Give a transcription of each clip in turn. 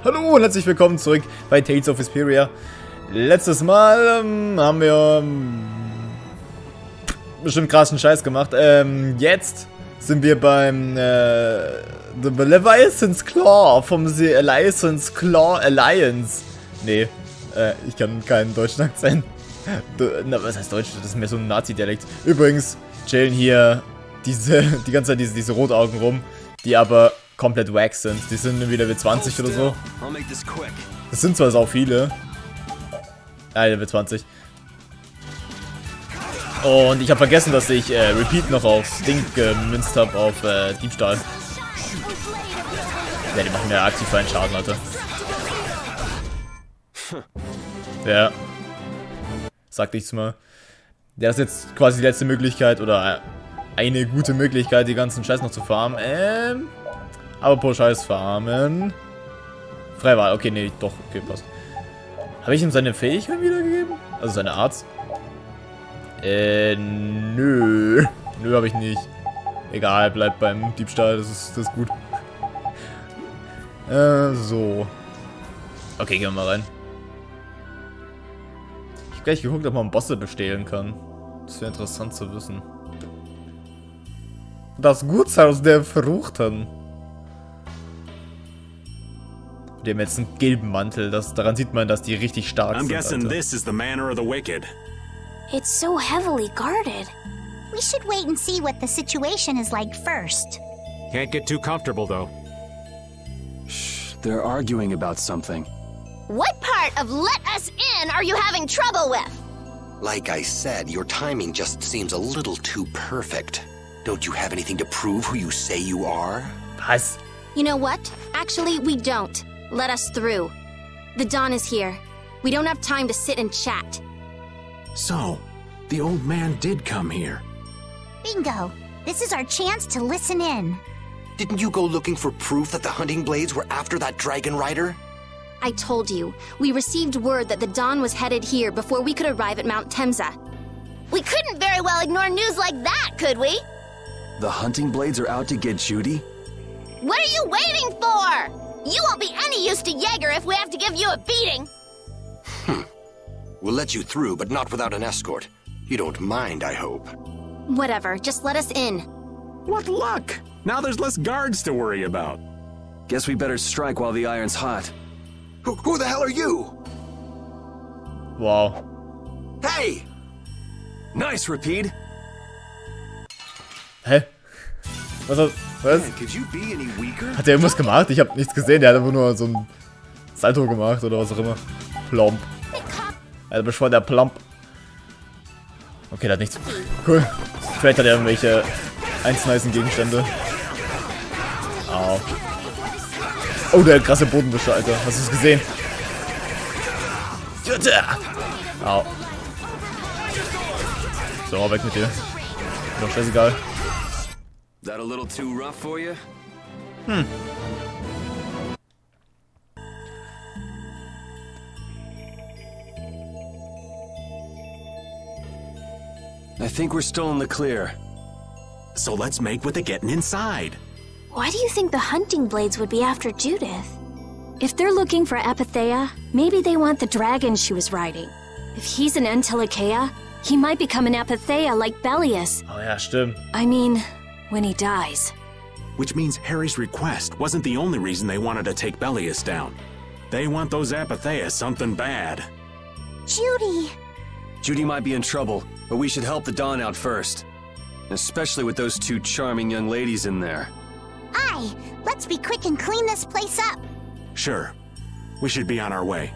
Hallo und herzlich willkommen zurück bei Tales of Vesperia. Letztes Mal haben wir bestimmt krassen Scheiß gemacht. Jetzt sind wir beim The Leviathan's Claw vom The Leviathan's Claw Alliance. Nee, ich kann keinen deutschen Akzent. Na, was heißt Deutsch? Das ist mehr so ein Nazi-Dialekt. Übrigens chillen hier die ganze Zeit diese Rotaugen rum, die aber komplett wack sind. Die sind irgendwie Level 20 oder so. Das sind zwar sau viele. Level 20. Und ich habe vergessen, dass ich Repeat noch aufs Ding gemünzt habe, auf Diebstahl. Ja, die machen ja aktiv einen Schaden, Alter. Ja. Sagte ich's mal. Der ist jetzt quasi die letzte Möglichkeit oder eine gute Möglichkeit, die ganzen Scheiß noch zu farmen. Aber pro Scheiß farmen. Freiwahl, okay, nee, doch, okay, passt. Habe ich ihm seine Fähigkeit wiedergegeben? Also seine Arzt? Nö. Nö, habe ich nicht. Egal, bleibt beim Diebstahl, das ist gut. So. Okay, gehen wir mal rein. Ich habe gleich geguckt, ob man Bosse bestehlen kann. Das wäre interessant zu wissen. Das Gutshaus der Verruchten. Die haben jetzt einen gelben Mantel. Daran sieht man, dass die richtig stark sind. I'm guessing this is the manor of the wicked. It's so heavily guarded. We should wait and see what the situation is like first. Can't get too comfortable though. Shh, they're arguing about something. What part of let us in are you having trouble with? Like I said, your timing just seems a little too perfect. Don't you have anything to prove who you say you are? Was? You know what? Actually, we don't. Let us through. The Don is here. We don't have time to sit and chat. So, the old man did come here. Bingo. This is our chance to listen in. Didn't you go looking for proof that the hunting blades were after that dragon rider? I told you. We received word that the Don was headed here before we could arrive at Mount Temza. We couldn't very well ignore news like that, could we? The hunting blades are out to get Judy? What are you waiting for? You won't be any use to Jaeger if we have to give you a beating. We'll let you through, but not without an escort. You don't mind, I hope. Whatever, just let us in. What luck! Now there's less guards to worry about. Guess we better strike while the iron's hot. Who the hell are you? Wow. Hey! Nice, Repeat. Hä? Was? Could you be any weaker? Hat der irgendwas gemacht? Ich habe nichts gesehen. Der hat einfach nur so ein Salto gemacht oder was auch immer. Plomp. Also beschwört der Plomp. Okay, der hat nichts. Cool. Vielleicht hat er irgendwelche einzelnen Gegenstände. Au. Oh, der krasse Bodenwischer, Alter. Hast du es gesehen? Au. So, weg mit dir. Doch scheißegal. That a little too rough for you? I think we're still in the clear. So let's make with the getting inside. Why do you think the hunting blades would be after Judith? If they're looking for Epithea, maybe they want the dragon she was riding. If he's an Entelikeia, he might become an Epithea like Belius. Oh ja, stimmt. I mean, when he dies. Which means Harry's request wasn't the only reason they wanted to take Belius down. They want those Apatheas something bad. Judy! Judy might be in trouble, but we should help the Don out first. Especially with those two charming young ladies in there. Aye, let's be quick and clean this place up. Sure. We should be on our way.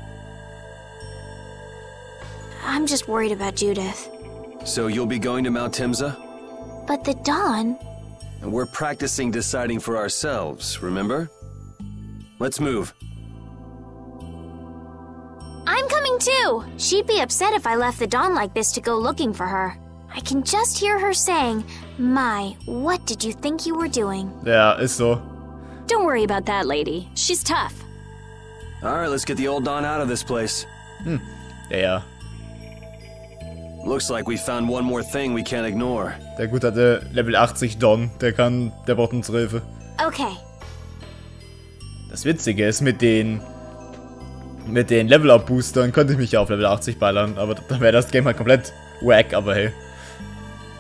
I'm just worried about Judith. So you'll be going to Mount Temza? But the Dawn... And we're practicing deciding for ourselves, remember? Let's move. I'm coming too! She'd be upset if I left the Dawn like this to go looking for her. I can just hear her saying, "My, what did you think you were doing?" Ja, ist so. Don't worry about that lady. She's tough. Alright, let's get the old Don out of this place. Ja. Looks like we found one more thing we can't ignore. Der gut hatte Level 80 Don. Der braucht unsere Hilfe. Okay. Das Witzige ist, mit den mit den Level-Up-Boostern könnte ich mich ja auf Level 80 ballern, aber dann wäre das Game halt komplett wack, aber hey.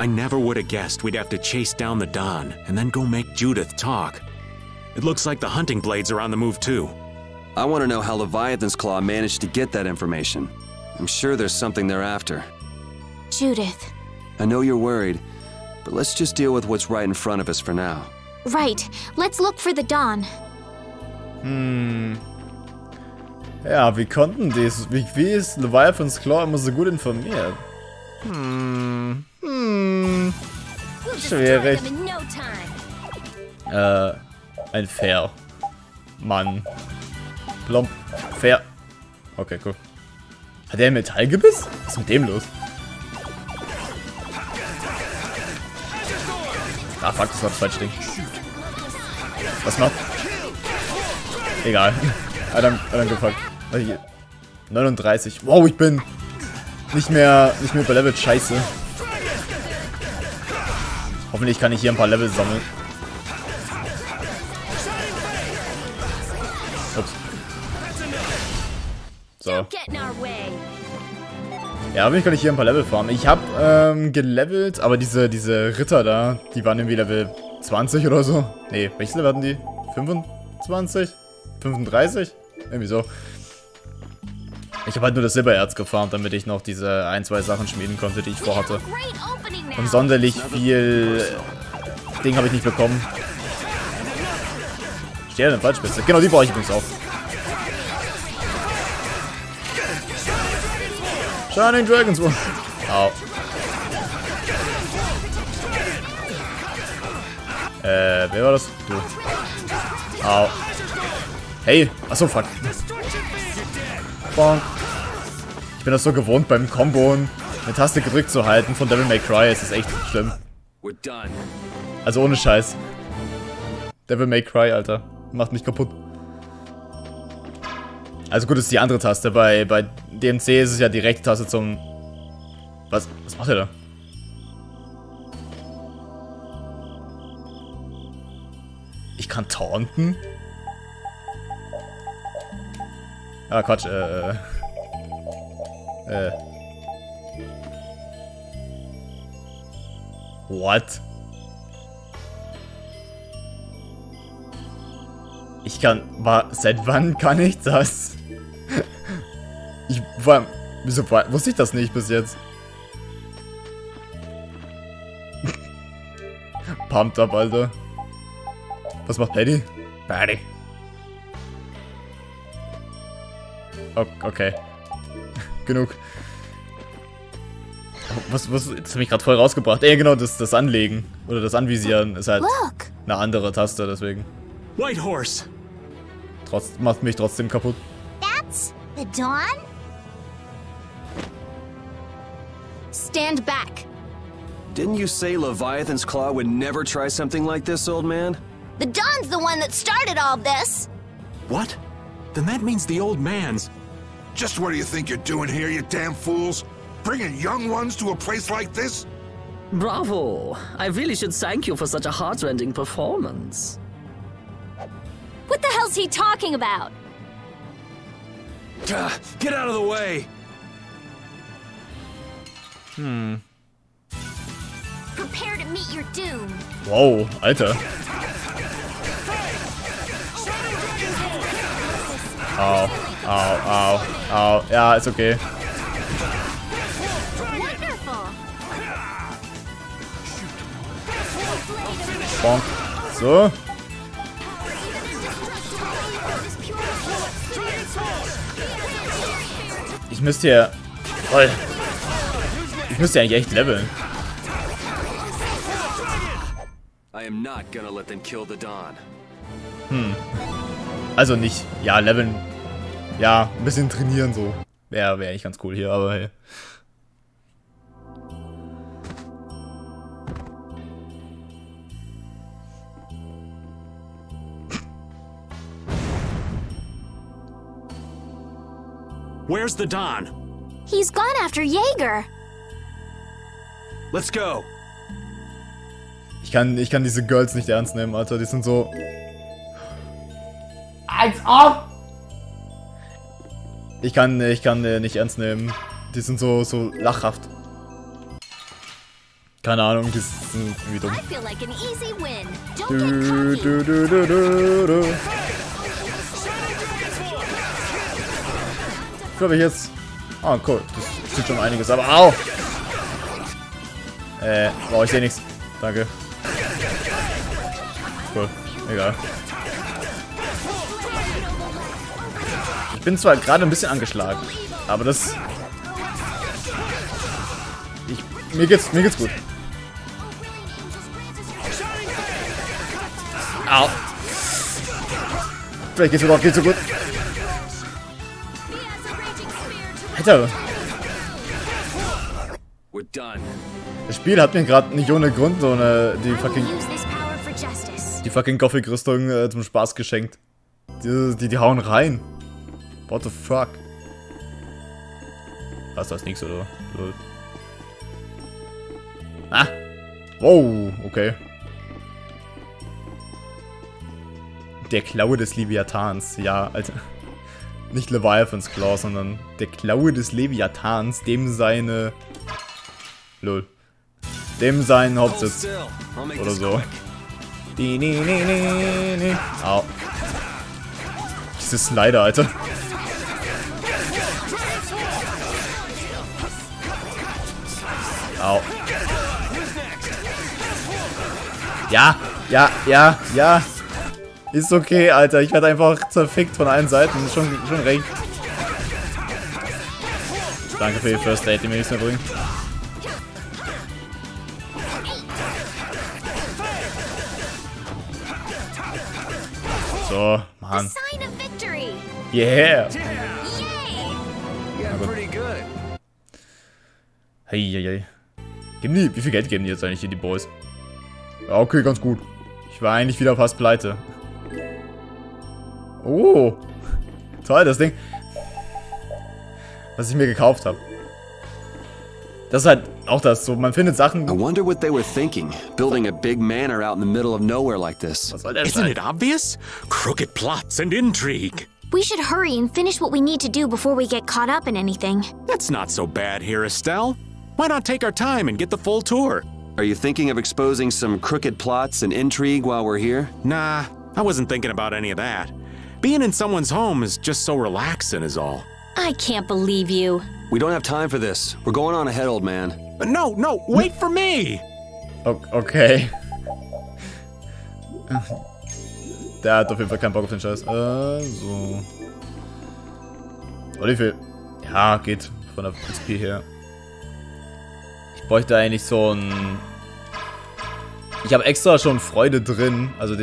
I never would have guessed we'd have to chase down the Don and then go make Judith talk. It looks like the hunting blades are on the move too. I want to know how Leviathan's Claw managed to get that information. I'm sure there's something they're after. Judith. I know you're worried, but let's just deal with what's right in front of us for now. Right. Let's look for the Don. Ja, wie konnten die... Wie ist Leviathan's Claw immer so gut informiert? Schwierig. Ein Fair. Mann. Plomp. Fair. Okay, cool. Hat der ein Metallgebiss? Was ist mit dem los? Ah, fuck, das war das falsche Ding. Was macht? Egal. Dann gepackt. 39. Wow, ich bin nicht mehr überlevelt. Scheiße. Hoffentlich kann ich hier ein paar Level sammeln. Ups. So. Ja, hoffentlich kann ich hier ein paar Level farmen. Ich habe gelevelt, aber diese Ritter da, die waren irgendwie Level 20 oder so. Nee, welches Level hatten die? 25? 35? Irgendwie so. Ich habe halt nur das Silbererz gefarmt, damit ich noch diese 1, 2 Sachen schmieden konnte, die ich vorhatte. Und sonderlich viel Ding habe ich nicht bekommen. Steht eine Fallspitze. Genau, die brauche ich übrigens auch. Shining Dragons. Au. Wer war das? Du. Au. Hey. Achso, fuck. Bonk. Ich bin das so gewohnt beim Combo eine Taste gedrückt zu halten von Devil May Cry. Es ist echt schlimm. Also ohne Scheiß. Devil May Cry, Alter. Macht mich kaputt. Also gut, ist die andere Taste. Bei DMC ist es ja die rechte Taste zum... Was macht er da? Ich kann taunten? Ah, Quatsch, What? Ich kann... Seit wann kann ich das? Wieso wusste ich das nicht bis jetzt? Pumped up, Alter. Was macht Paddy? Paddy. Okay. Genug. Was jetzt habe ich gerade voll rausgebracht. Genau, das Anlegen. Oder das Anvisieren ist halt eine andere Taste, deswegen. White Horse. Macht mich trotzdem kaputt. That's the Dawn? Stand back. Didn't you say Leviathan's Claw would never try something like this, old man? The Dawn's the one that started all this. What? Then that means the old man's... Just what do you think you're doing here, you damn fools? Bringing young ones to a place like this? Bravo! I really should thank you for such a heart-rending performance. What the hell's he talking about? Get out of the way! Prepare to meet your doom. Wow, Alter. Au, au, au, au. Ja, ist okay. Bonk. So. Ich müsste hier... Toll. Ich müsste eigentlich echt leveln. I am not gonna let them kill the Dawn. Also nicht, ja, leveln. Ja, ein bisschen trainieren so. Wäre eigentlich ganz cool hier, aber hey. Where's the Don? He's gone after Jaeger. Let's go! Ich kann diese Girls nicht ernst nehmen, Alter. Die sind so... Als ob! Ich kann nicht ernst nehmen. Die sind so lachhaft. Keine Ahnung, die sind irgendwie dumm. Ich glaube jetzt... Ah, cool. Das tut schon einiges, aber au! Brauche ich sehe nichts. Danke. Cool. Egal. Ich bin zwar gerade ein bisschen angeschlagen, aber das... Mir geht's gut. Au. Vielleicht geht's mir doch viel zu gut. Alter. Das Spiel hat mir gerade nicht ohne Grund so die fucking Gothic-Rüstung zum Spaß geschenkt. Die hauen rein. What the fuck? Was, das nix, oder? Lol. Ah! Wow, okay. Der Klaue des Leviathans, ja, Alter. Nicht Leviathans Claw, sondern der Klaue des Leviathans, dem seine... Lol. Dem seinen Hauptsitz. Oder so. Au. Diese Slider, Alter. Au. Ja. Ist okay, Alter. Ich werde einfach zerfickt von allen Seiten. Schon recht. Danke für die First Aid, die mir nichts mehr bringt. So, Mann. Yeah. Hey. Wie viel Geld geben die jetzt eigentlich hier, die Boys? Ja, okay, ganz gut. Ich war eigentlich wieder fast pleite. Oh. Toll, das Ding. Was ich mir gekauft habe. Das ist halt auch das, so, man findet Sachen... I wonder what they were thinking, building a big manor out in the middle of nowhere like this. Was soll das Isn't sein? it obvious? Crooked plots and intrigue. We should hurry and finish what we need to do before we get caught up in anything. That's not so bad here, Estelle. Why not take our time and get the full tour? Are you thinking of exposing some crooked plots and intrigue while we're here? Nah, I wasn't thinking about any of that. Being in someone's home is just so relaxing is all. I can't believe you. We don't have time for this. We're going on ahead, old man. No, wait for me! Okay. Der hat auf jeden Fall keinen Bock auf den Scheiß. So. Oder wie viel? Ja, geht von der XP her. Ich bräuchte eigentlich so ein... Ich habe extra schon Freude drin, also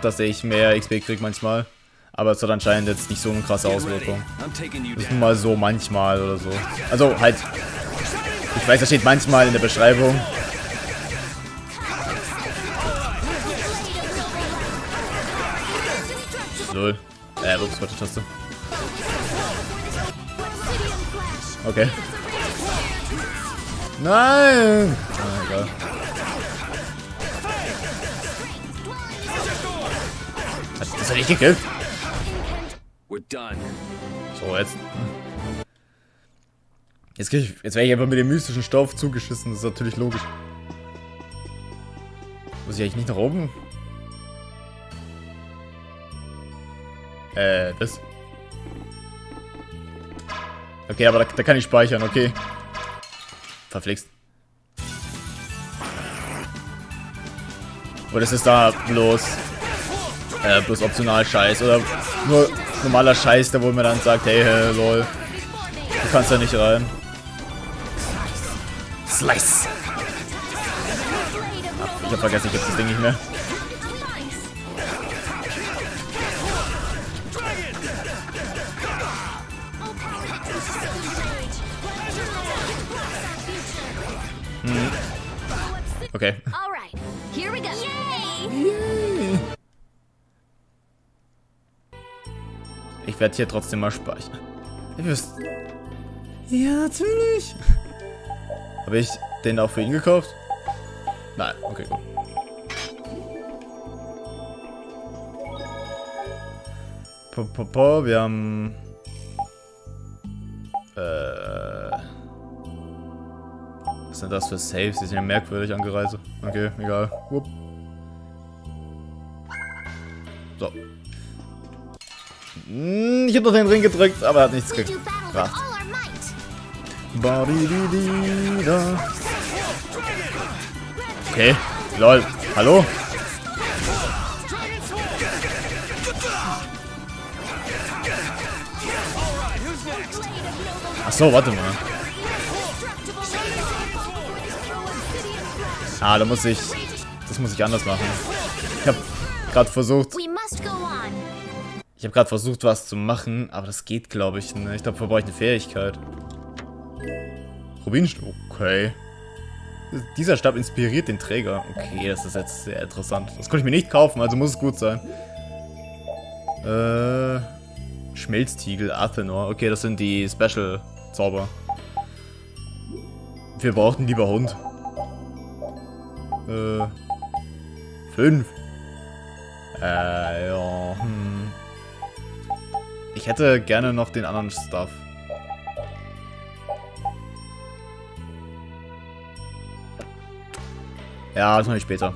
dass ich mehr XP kriege manchmal. Aber es hat anscheinend jetzt nicht so eine krasse Auswirkung. Das ist nur mal so manchmal oder so. Also halt... Ich weiß, da steht manchmal in der Beschreibung. Lol. Ups, falsche Taste. Okay. Nein! Ah, egal. Das hat nicht gekillt. So, jetzt. Jetzt werde ich einfach mit dem mystischen Stoff zugeschissen. Das ist natürlich logisch. Muss ich eigentlich nicht nach oben? Das. Okay, aber da kann ich speichern, okay. Verflixt. Oder ist es da bloß optional Scheiß? Oder nur normaler Scheiß, der wo mir dann sagt, hey, lol. Du kannst da nicht rein. Slice! Ach, ich hab vergessen, ich hab das Ding nicht mehr. Okay. Ich werde hier trotzdem mal speichern. Ja, natürlich. Habe ich den auch für ihn gekauft? Nein, okay, gut. Wir haben Was sind das für Saves? Die sind ja merkwürdig angereist. Okay, egal. Wupp. So. Ich hab noch den Ring gedrückt, aber hat nichts gebracht. Okay, lol. Hallo? Achso, warte mal. Ah, das muss ich anders machen. Ich habe gerade versucht, was zu machen, aber das geht, glaube ich, nicht. Ich glaube, dafür brauche ich eine Fähigkeit. Rubinstein, okay. Dieser Stab inspiriert den Träger. Okay, das ist jetzt sehr interessant. Das konnte ich mir nicht kaufen, also muss es gut sein. Schmelztiegel, Athenor. Okay, das sind die Special-Zauber. Wir brauchten lieber Hund. 5. Ja, Ich hätte gerne noch den anderen Stuff. Ja, das mache ich später.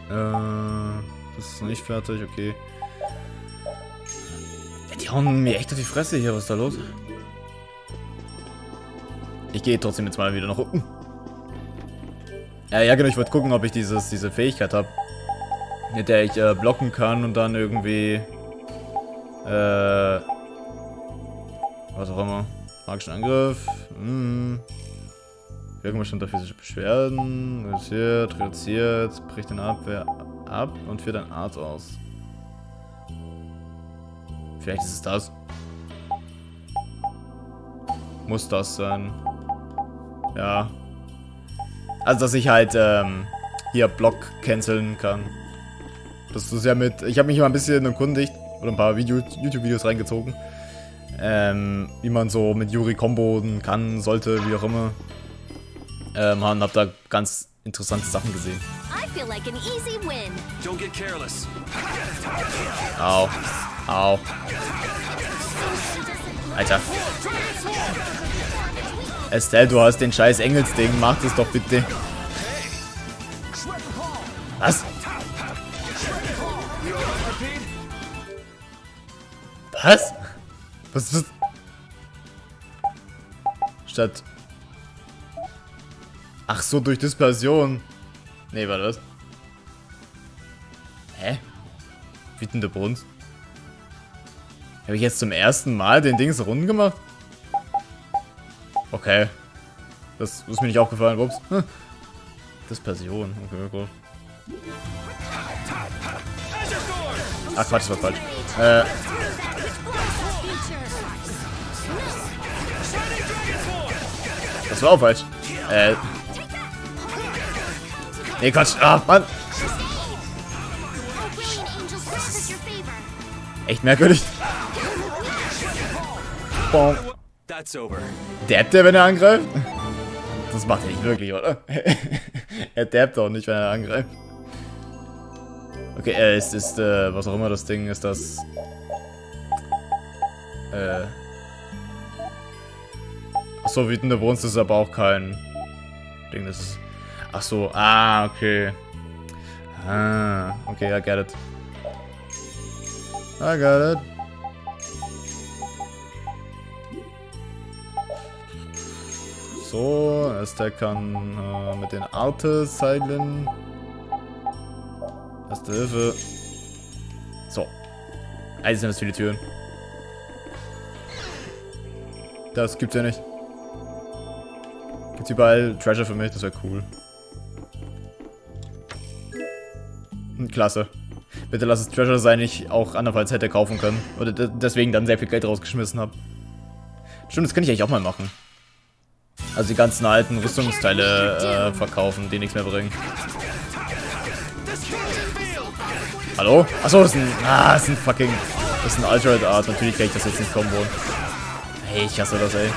Das ist noch nicht fertig, okay. Ja, die hauen mir echt auf die Fresse hier, was ist da los? Ich gehe trotzdem jetzt mal wieder nach unten. Ja, genau, ich wollte gucken, ob ich diese Fähigkeit habe, mit der ich blocken kann und dann irgendwie was auch immer. Magischen Angriff. Wirkungsstand für physische Beschwerden. Reduziert, bricht den Abwehr ab und führt ein Art aus. Vielleicht ist es das. Muss das sein. Ja. Also, dass ich halt hier Block canceln kann. Das ist ja mit. Ich habe mich mal ein bisschen erkundigt oder ein paar YouTube-Videos reingezogen. Wie man so mit Yuri comboen kann, sollte, wie auch immer. Und hab da ganz interessante Sachen gesehen. Au. Au. Alter. Estelle, du hast den scheiß Engelsding. Mach das doch bitte. Was? Was? Was ist das? Statt... Ach so, durch Dispersion. Nee, war das? Hä? Wütende Brunst. Habe ich jetzt zum ersten Mal den Dings rund gemacht? Okay. Das ist mir nicht aufgefallen. Ups. Dispersion. Okay, gut. Ach Quatsch, das war falsch. Das war auch falsch. Nee, Quatsch. Ah, Mann. Echt merkwürdig. Boom. Dabbt er, wenn er angreift? Das macht er nicht wirklich, oder? Er dabbt auch nicht, wenn er angreift. Okay, es ist, was auch immer das Ding ist, das... Achso, wütende Brunst ist aber auch kein Ding, das ist... Achso, okay. Okay, I get it. I got it. So, der kann mit den Artes heilen. Erste Hilfe. So. Eigentlich sind das viele Türen. Das gibt's ja nicht. Gibt's überall Treasure für mich, das wäre cool. Klasse. Bitte lass es Treasure sein, ich auch andernfalls hätte kaufen können. Oder deswegen dann sehr viel Geld rausgeschmissen habe. Stimmt, das könnte ich eigentlich auch mal machen. Also die ganzen alten Rüstungsteile verkaufen, die nichts mehr bringen. Hallo? Achso, das ist ein fucking... Das ist ein Altered Art. Natürlich kann ich das jetzt nicht komboen. Hey, ich hasse das, ey.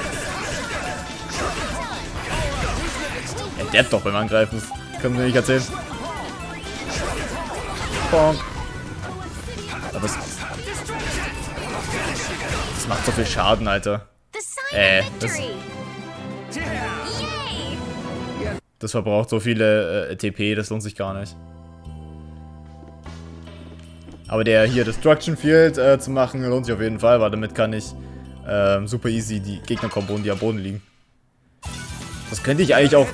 Er dabbt doch beim Angreifen. Das können wir nicht erzählen. Bonk. Aber das macht so viel Schaden, Alter. Das... Das verbraucht so viele TP, das lohnt sich gar nicht. Aber der hier Destruction Field zu machen, lohnt sich auf jeden Fall, weil damit kann ich super easy die Gegner kombonen, die am Boden liegen. Das könnte ich eigentlich auch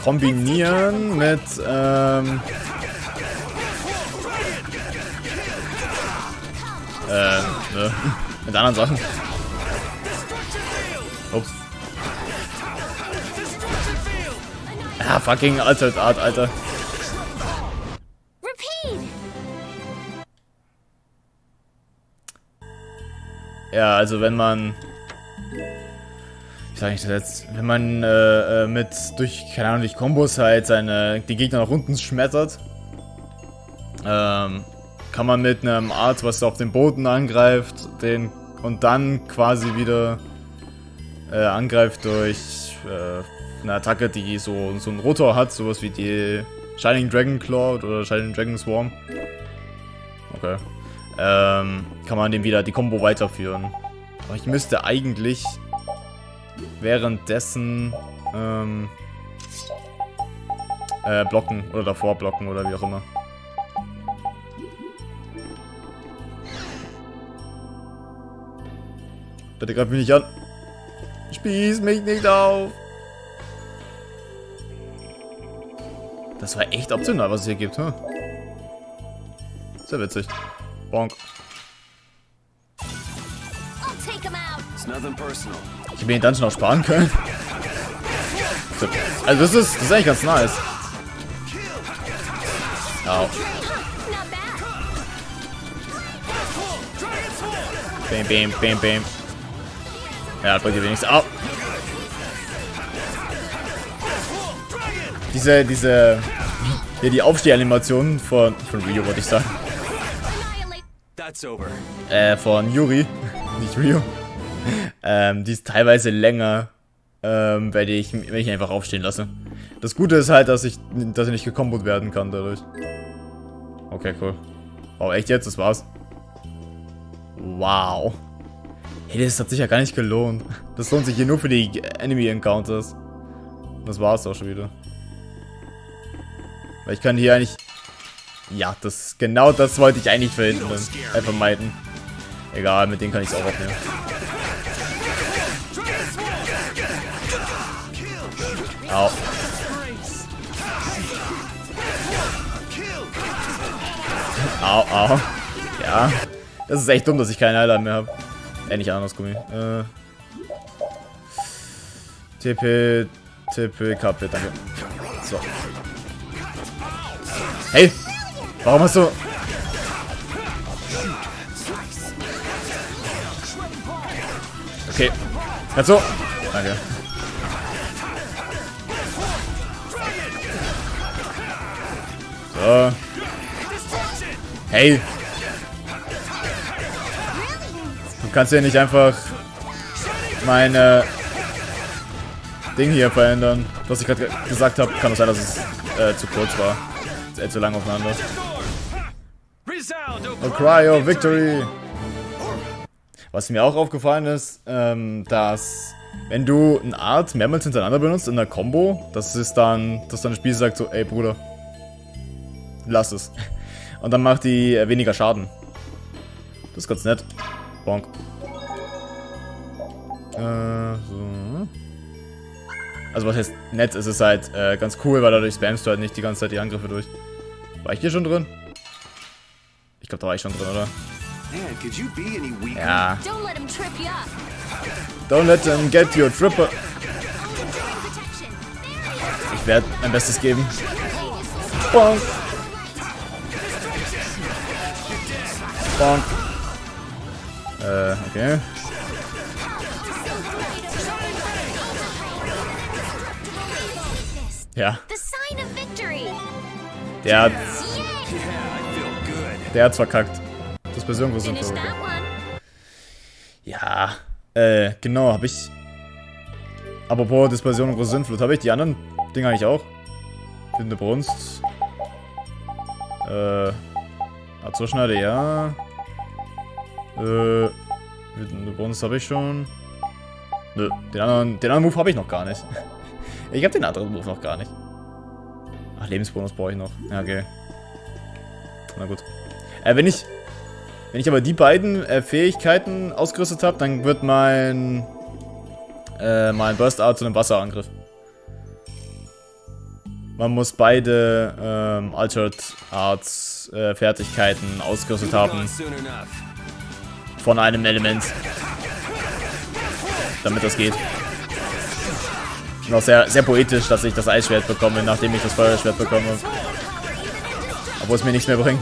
kombinieren mit ne, mit anderen Sachen. Ups. Ah, fucking Altered Art, Alter. Ja, also wenn man... Wie sage ich das jetzt? Wenn man mit durch, keine Ahnung, durch Kombos halt die Gegner nach unten schmettert, kann man mit einem Art, was auf den Boden angreift, und dann quasi wieder angreift durch eine Attacke, die so einen Rotor hat, sowas wie die Shining Dragon Claw oder Shining Dragon Swarm. Okay. Kann man dem wieder die Combo weiterführen. Aber ich müsste eigentlich währenddessen blocken oder davor blocken oder wie auch immer. Bitte greif mich nicht an. Spieß mich nicht auf. Das war echt optional, was es hier gibt, hm? Sehr witzig. Bonk. Ich hätte mir den Dungeon auch sparen können. Also das ist eigentlich ganz nice. Au. Bam, bam, bam, bam. Ja, bringt ihr wenigstens. Au. Hier die Aufstehanimation von Ryo, wollte ich sagen. Von Yuri, nicht Ryo. Die ist teilweise länger, wenn ich einfach aufstehen lasse. Das Gute ist halt, dass ich nicht gekombot werden kann dadurch. Okay, cool. Oh, echt jetzt? Das war's. Wow. Hey, das hat sich ja gar nicht gelohnt. Das lohnt sich hier nur für die Enemy-Encounters. Das war's auch schon wieder. Weil ich kann hier eigentlich... Ja, genau das wollte ich eigentlich verhindern. Vermeiden. Egal, mit denen kann ich es auch aufnehmen. Au. Au, au. Ja. Das ist echt dumm, dass ich keinen Heiler mehr habe. Nicht Anusgummi. TP, KP, danke. So. Hey! Warum hast du... Okay. Kannst du? Danke. So. Hey! Du kannst ja nicht einfach meine Ding hier verändern. Was ich gerade gesagt habe, kann es sein, dass es zu kurz war. Zu lang aufeinander. Oh, cry, oh, victory! Was mir auch aufgefallen ist, dass wenn du eine Art mehrmals hintereinander benutzt in der Combo, dass dann das Spiel sagt so, ey Bruder, lass es. Und dann macht die weniger Schaden. Das ist ganz nett. Bonk. So. Also was heißt nett, ist es halt ganz cool, weil dadurch spammst du halt nicht die ganze Zeit die Angriffe durch. War ich hier schon drin? Ich glaube, da war ich schon drin, oder? Ja. Don't let him get your tripper. Ich werde mein Bestes geben. Bonk. Bonk. Okay. Ja. Der hat's verkackt. Dispersion groß sind okay. Ja, genau, habe ich. Apropos Dispersion und große Sinnflut, habe ich die anderen Dinge eigentlich auch? Finde Brunst. Azurschneide, ja. Eine Brunst habe ich schon. Nö, den anderen Move habe ich noch gar nicht. Ich habe den anderen Move noch gar nicht. Ach, Lebensbonus brauche ich noch. Ja, okay. Na gut. Wenn ich aber die beiden Fähigkeiten ausgerüstet habe, dann wird mein Burst Art zu einem Wasserangriff. Man muss beide Altered Arts Fertigkeiten ausgerüstet haben. Von einem Element. Damit das geht. Und auch sehr, sehr poetisch, dass ich das Eisschwert bekomme, nachdem ich das Feuerschwert bekomme. Obwohl es mir nichts mehr bringt.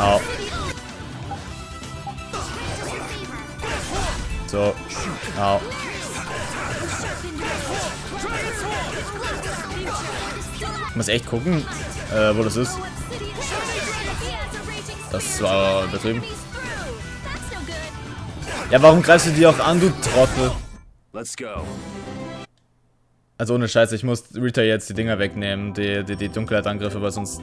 Au. So. Au. Ich muss echt gucken, wo das ist. Das war übertrieben. Ja, warum greifst du die auch an, du Trottel? Let's go. Also ohne Scheiße, ich muss Rita jetzt die Dinger wegnehmen, die Dunkelheit-Angriffe, weil sonst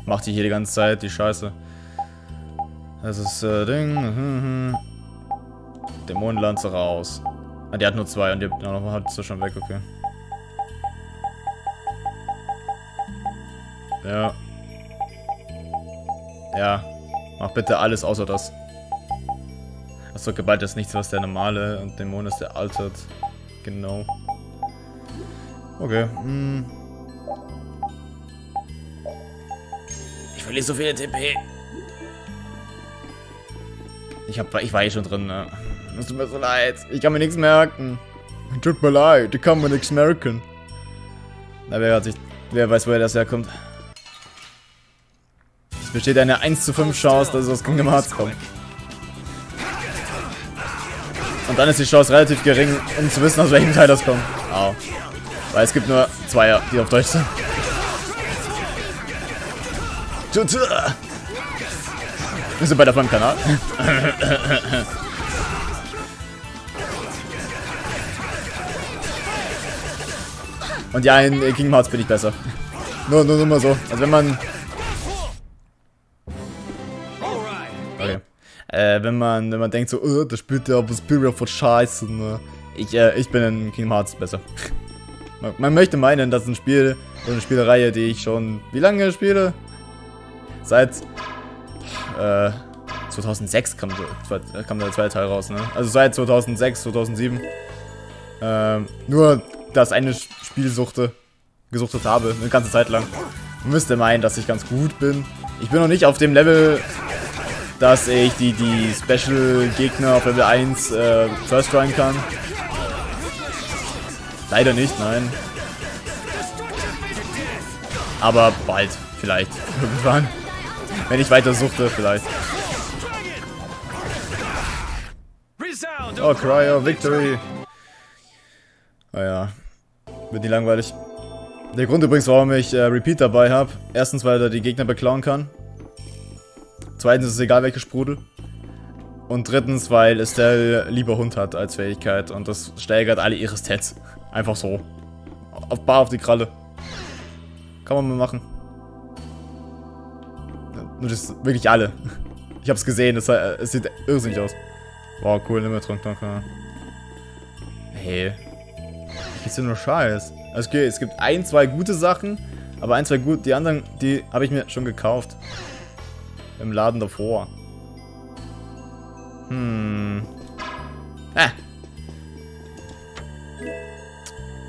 macht die hier die ganze Zeit die Scheiße. Das ist Ding. Dämonenlanze raus. Ah, die hat nur 2 und die hat sie schon weg, okay. Ja. Ja. Mach bitte alles außer das. Achso, geballt ist nichts, was der normale und Dämon ist der altert. Genau. Okay. Ich verliere so viele TP. Ich war eh schon drin, ne? Es tut mir so leid. Ich kann mir nichts merken. Tut mir leid, ich kann mir nichts merken. Na, wer weiß, woher das herkommt. Es besteht eine 1:5 Chance, dass es aus Kingdom Hearts kommt. Und dann ist die Chance relativ gering, um zu wissen, aus welchem Teil das kommt. Au. Weil es gibt nur 2, die auf Deutsch sind. Wir sind beide auf meinem Kanal. Und ja, in Kingdom Hearts bin ich besser. Nur mal so. Also wenn man... Okay. Wenn man denkt so, das spielt der Vesperia voll scheiße, ne? Ich bin in Kingdom Hearts besser. Man möchte meinen, dass ein Spiel, oder eine Spielereihe, die ich schon, wie lange spiele? Seit 2006 kam der zweite Teil raus, ne? Also seit 2006, 2007. Nur das eine Spiel gesuchtet habe, eine ganze Zeit lang. Man müsste meinen, dass ich ganz gut bin. Ich bin noch nicht auf dem Level, dass ich die Special-Gegner auf Level 1 First Trying kann. Leider nicht, nein. Aber bald, vielleicht. Irgendwann. Wenn ich weiter suchte, vielleicht. Oh, Cry of Victory. Oh ja. Wird nie langweilig. Der Grund übrigens, warum ich Repeat dabei habe. Erstens, weil er die Gegner beklauen kann. Zweitens ist es egal, welche Sprudel. Und drittens, weil Estelle lieber Hund hat als Fähigkeit. Und das steigert alle ihre Stats. Einfach so. Auf die Kralle. Kann man mal machen. Nur das wirklich alle. Ich hab's gesehen, es sieht irrsinnig aus. Wow, cool, nimm mir Trank, danke. Hey. Ist ja nur Scheiß. Also okay, es gibt 1, 2 gute Sachen, aber 1, 2 gut, die anderen, die habe ich mir schon gekauft. Im Laden davor.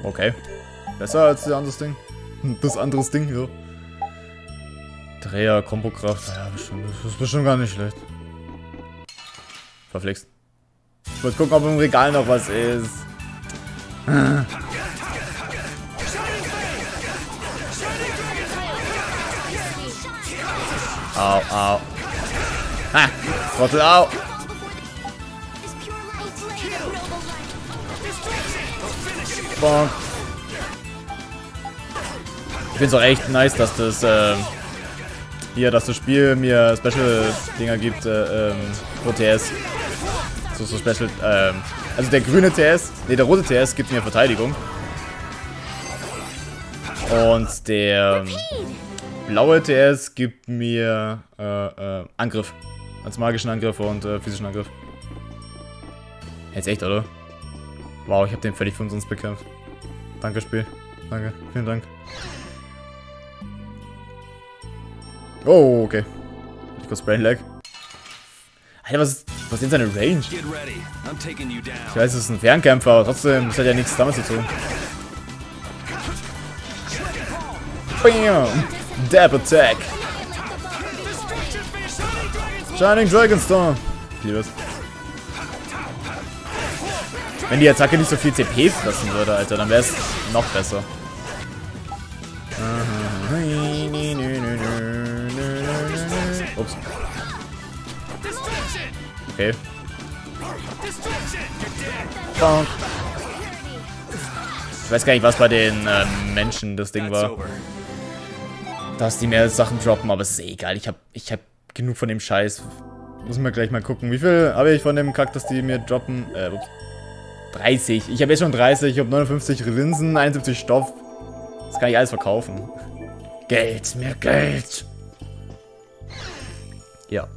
Okay. Besser als das andere Ding. Das andere Ding, so. Dreher, Kombokraft. Ja, bestimmt. Das ist bestimmt gar nicht schlecht. Verflixt. Ich wollte gucken, ob im Regal noch was ist. Au, au. Ha! Trottel, au! Bonk. Ich find's auch echt nice, dass das, hier, dass das Spiel mir Special-Dinger gibt, pro TS. So Special, also der grüne TS, ne, der rote TS gibt mir Verteidigung. Und der blaue TS gibt mir, Angriff. Als magischen Angriff und physischen Angriff. Jetzt echt, oder? Wow, ich habe den völlig von uns bekämpft. Danke, Spiel. Danke, vielen Dank. Oh, okay. Ich kurz Brain Lag. Alter, was ist denn seine Range? Ich weiß, es ist ein Fernkämpfer, aber trotzdem, das hat ja nichts damit zu tun. Bam! Dab Attack! Shining Dragon Storm! Ich liebe es. Wenn die Attacke nicht so viel CP fressen würde, Alter, dann wäre es noch besser. Ups. Okay. Ich weiß gar nicht, was bei den Menschen das Ding war. Dass die mehr Sachen droppen, aber es ist eh egal. Ich hab genug von dem Scheiß. Müssen wir gleich mal gucken. Wie viel habe ich von dem Kack, dass die mir droppen? Ups. 30. Ich habe jetzt schon 30. Ich habe 59 Linsen, 71 Stoff. Das kann ich alles verkaufen. Geld, mehr Geld. Ja.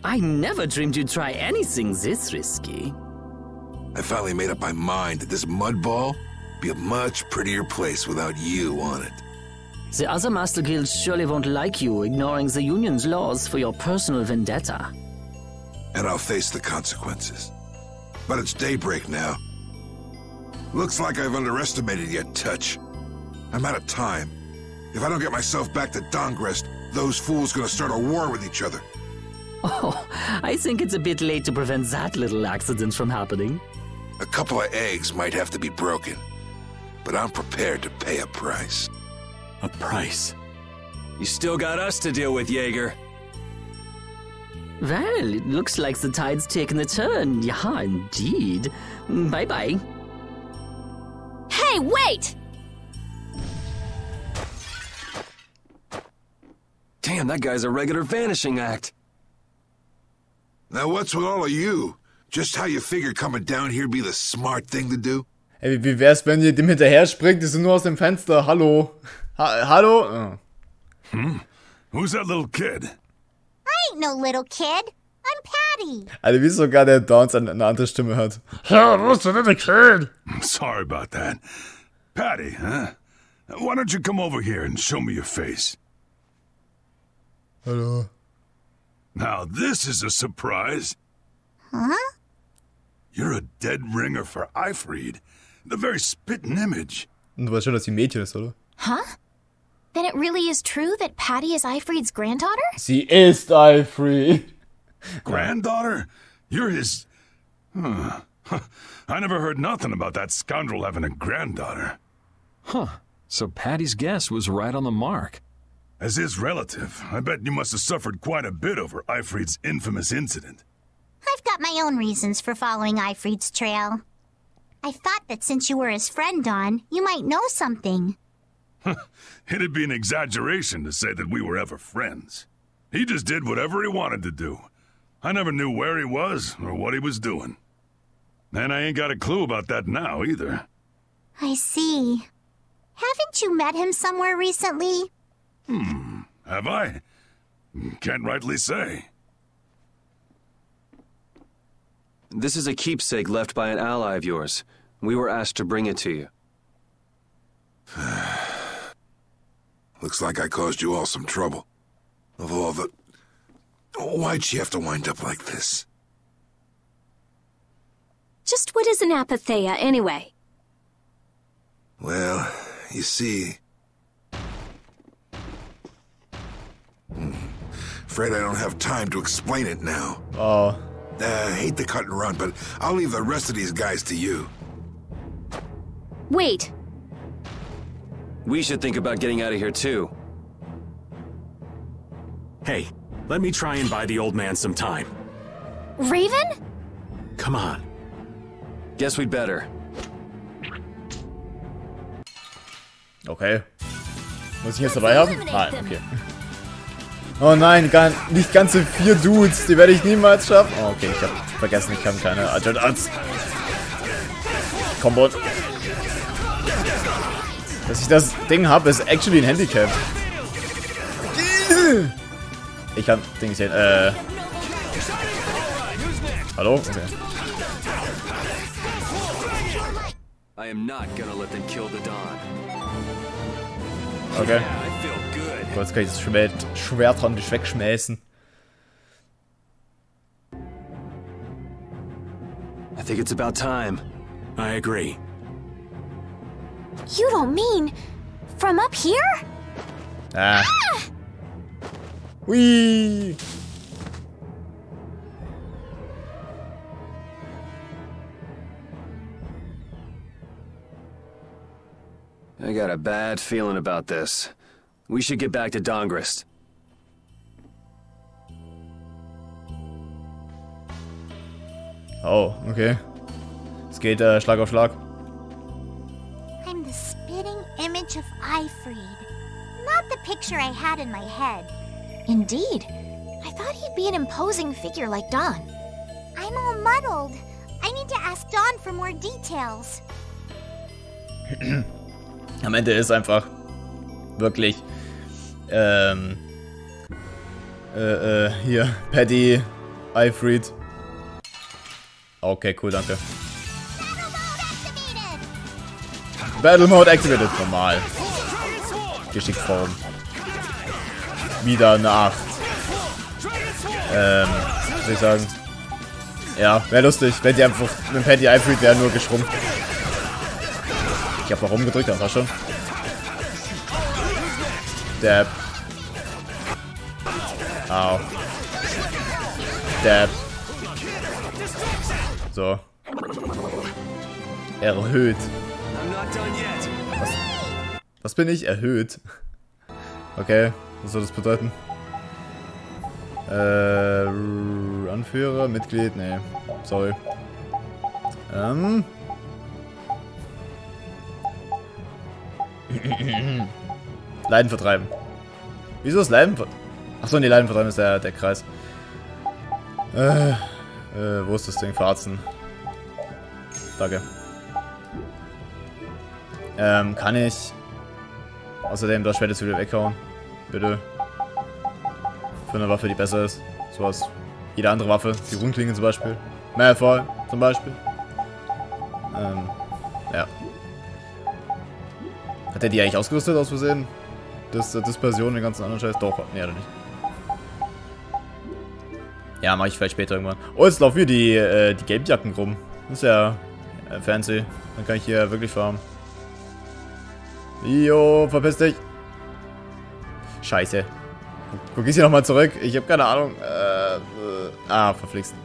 I never dreamed you'd try anything this risky. I finally made up my mind that this mud ball would be a much prettier place without you on it. The other Master Guilds surely won't like you ignoring the Union's laws for your personal vendetta. And I'll face the consequences. But it's daybreak now. Looks like I've underestimated your touch. I'm out of time. If I don't get myself back to Dongrest, those fools gonna start a war with each other. Oh, I think it's a bit late to prevent that little accident from happening. A couple of eggs might have to be broken, but I'm prepared to pay a price. A price? You still got us to deal with, Jaeger. Well, it looks like the tide's taken a turn. Yeah, indeed. Bye-bye. Hey, wait! Damn, that guy's a regular vanishing act. Now what's with all of you? Just how you figured coming down here be the smart thing to do? Ey, wie wär's, wenn ihr dem hinterher springt? Die sind nur aus dem Fenster. Hallo? Hallo? Oh. Who's that little kid? I ain't no little kid. I'm Patty. Alter, wie sogar der Downs eine andere Stimme hat. Ja, who's the little kid? Sorry about that. Patty, huh? Why don't you come over here and show me your face? Hallo? Now this is a surprise. Huh? You're a dead ringer for Eifried. The very spitting image. Und du weißt schon, dass sie Mädchen ist, oder? Huh? Then it really is true that Patty is Eifried's granddaughter? Sie ist Eifried. Granddaughter? You're his... Huh. I never heard nothing about that scoundrel having a granddaughter. Huh. So Patty's guess was right on the mark. As his relative, I bet you must have suffered quite a bit over Eifried's infamous incident. I've got my own reasons for following Eifried's trail. I thought that since you were his friend, Dawn, you might know something. It'd be an exaggeration to say that we were ever friends. He just did whatever he wanted to do. I never knew where he was or what he was doing. And I ain't got a clue about that now, either. I see. Haven't you met him somewhere recently? Have I? Can't rightly say. This is a keepsake left by an ally of yours. We were asked to bring it to you. Looks like I caused you all some trouble. Of all the... Why'd she have to wind up like this? Just what is an apatheia, anyway? Well, you see... Afraid I don't have time to explain it now. Oh. Hate to cut and run, but I'll leave the rest of these guys to you. Wait. We should think about getting out of here, too. Hey, let me try and buy the old man some time. Raven? Come on. Guess we'd better. Okay. Muss ich jetzt dabei haben? Nein, okay. Oh nein, nicht ganze 4 Dudes. Die werde ich niemals schaffen. Oh, okay, ich habe vergessen, ich kann keine Adjutants. Combo. Dass ich das Ding habe, ist actually ein Handicap. Ich kann Ding sehen. Hallo? Okay. I am not gonna let them kill the Don. Okay. Yeah, I feel good. So, jetzt kann ich das Schwert dran dich wegschmeißen. I think it's about time. I agree. You don't mean from up here? Ah. Whee! I got a bad feeling about this. We should get back to Dongrist. Oh, okay. Es geht Schlag auf Schlag. I'm the spitting image of Ifried, not the picture I had in my head. Indeed. I thought he'd be an imposing figure like Don. I'm all muddled. I need to ask Dawn for more details. Am Ende ist einfach wirklich hier Paddy, Ifried. Okay, cool, danke. Battle Mode activated. Normal. Geschickform. Wieder eine 8. Was soll ich sagen? Ja, wäre lustig, wenn die einfach mit Paddy Ifried wären, nur geschrumpft. Ich hab noch rumgedrückt, das war schon. Dab. Au. Dab. So. Erhöht. Was bin ich? Erhöht. Okay, was soll das bedeuten? Anführer, Mitglied? Nee, sorry. Leiden vertreiben. Wieso ist Leiden vertreiben? Achso, nee, Leiden vertreiben ist der Kreis. Wo ist das Ding? Verarzten. Danke. Kann ich außerdem das Schwert jetzt wieder weghauen? Bitte. Für eine Waffe, die besser ist. Sowas. Jede andere Waffe. Die Rundklinge zum Beispiel. Malfoy zum Beispiel. Ja. Hat er die eigentlich ausgerüstet aus Versehen? Dispersion, den ganzen anderen Scheiß? Doch, nee, oder nicht. Ja, mache ich vielleicht später irgendwann. Oh, jetzt laufen hier die Gelbjacken rum. Das ist ja fancy. Dann kann ich hier wirklich farmen. Jo, verpiss dich. Scheiße. Guck ich hier nochmal zurück. Ich habe keine Ahnung. Verflixt.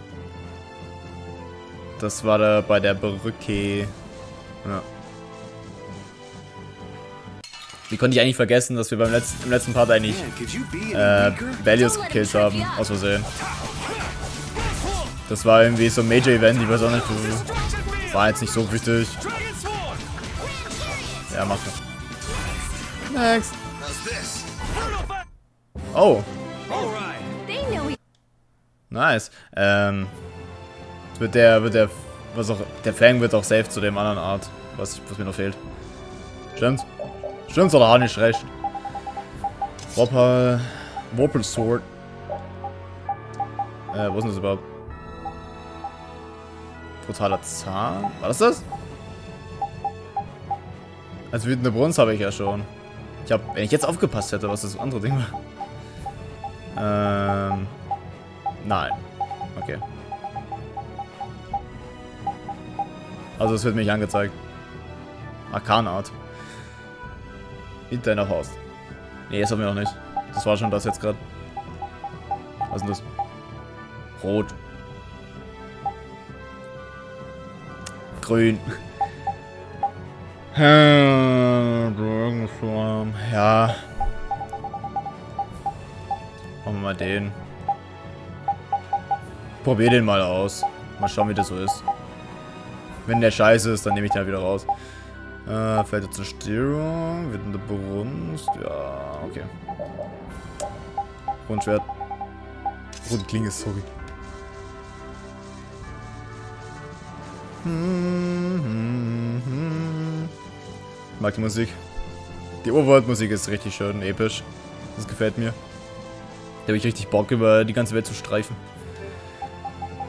Das war da bei der Brücke. Ja. Wie konnte ich eigentlich vergessen, dass wir im letzten Part eigentlich Valius gekillt haben, aus Versehen. Das war irgendwie so ein Major-Event, ich weiß auch nicht, war jetzt nicht so wichtig. Ja, mach das. Next. Oh. Nice. Der Fang wird auch safe zu dem anderen Art, was mir noch fehlt. Stimmt's? Stimmt's oder auch nicht recht? Warple Sword. Wo ist denn das überhaupt? Brutaler Zahn? War das das? Also wütende Brunst habe ich ja schon. Wenn ich jetzt aufgepasst hätte, was das andere Ding war. Nein. Okay. Also es wird mir nicht angezeigt. Arkanart. Hinter deiner Faust. Nee, das haben wir noch nicht. Das war schon das jetzt gerade. Was ist denn das? Rot. Grün. Ja. Machen wir mal den. Probier den mal aus. Mal schauen, wie das so ist. Wenn der scheiße ist, dann nehme ich den wieder raus. Feld der Zerstörung. Wütende Brunst. Ja, okay. Rundschwert. Rundklinge, sorry. Ich mag die Musik. Die Overworld-Musik ist richtig schön, episch. Das gefällt mir. Da habe ich richtig Bock, über die ganze Welt zu streifen.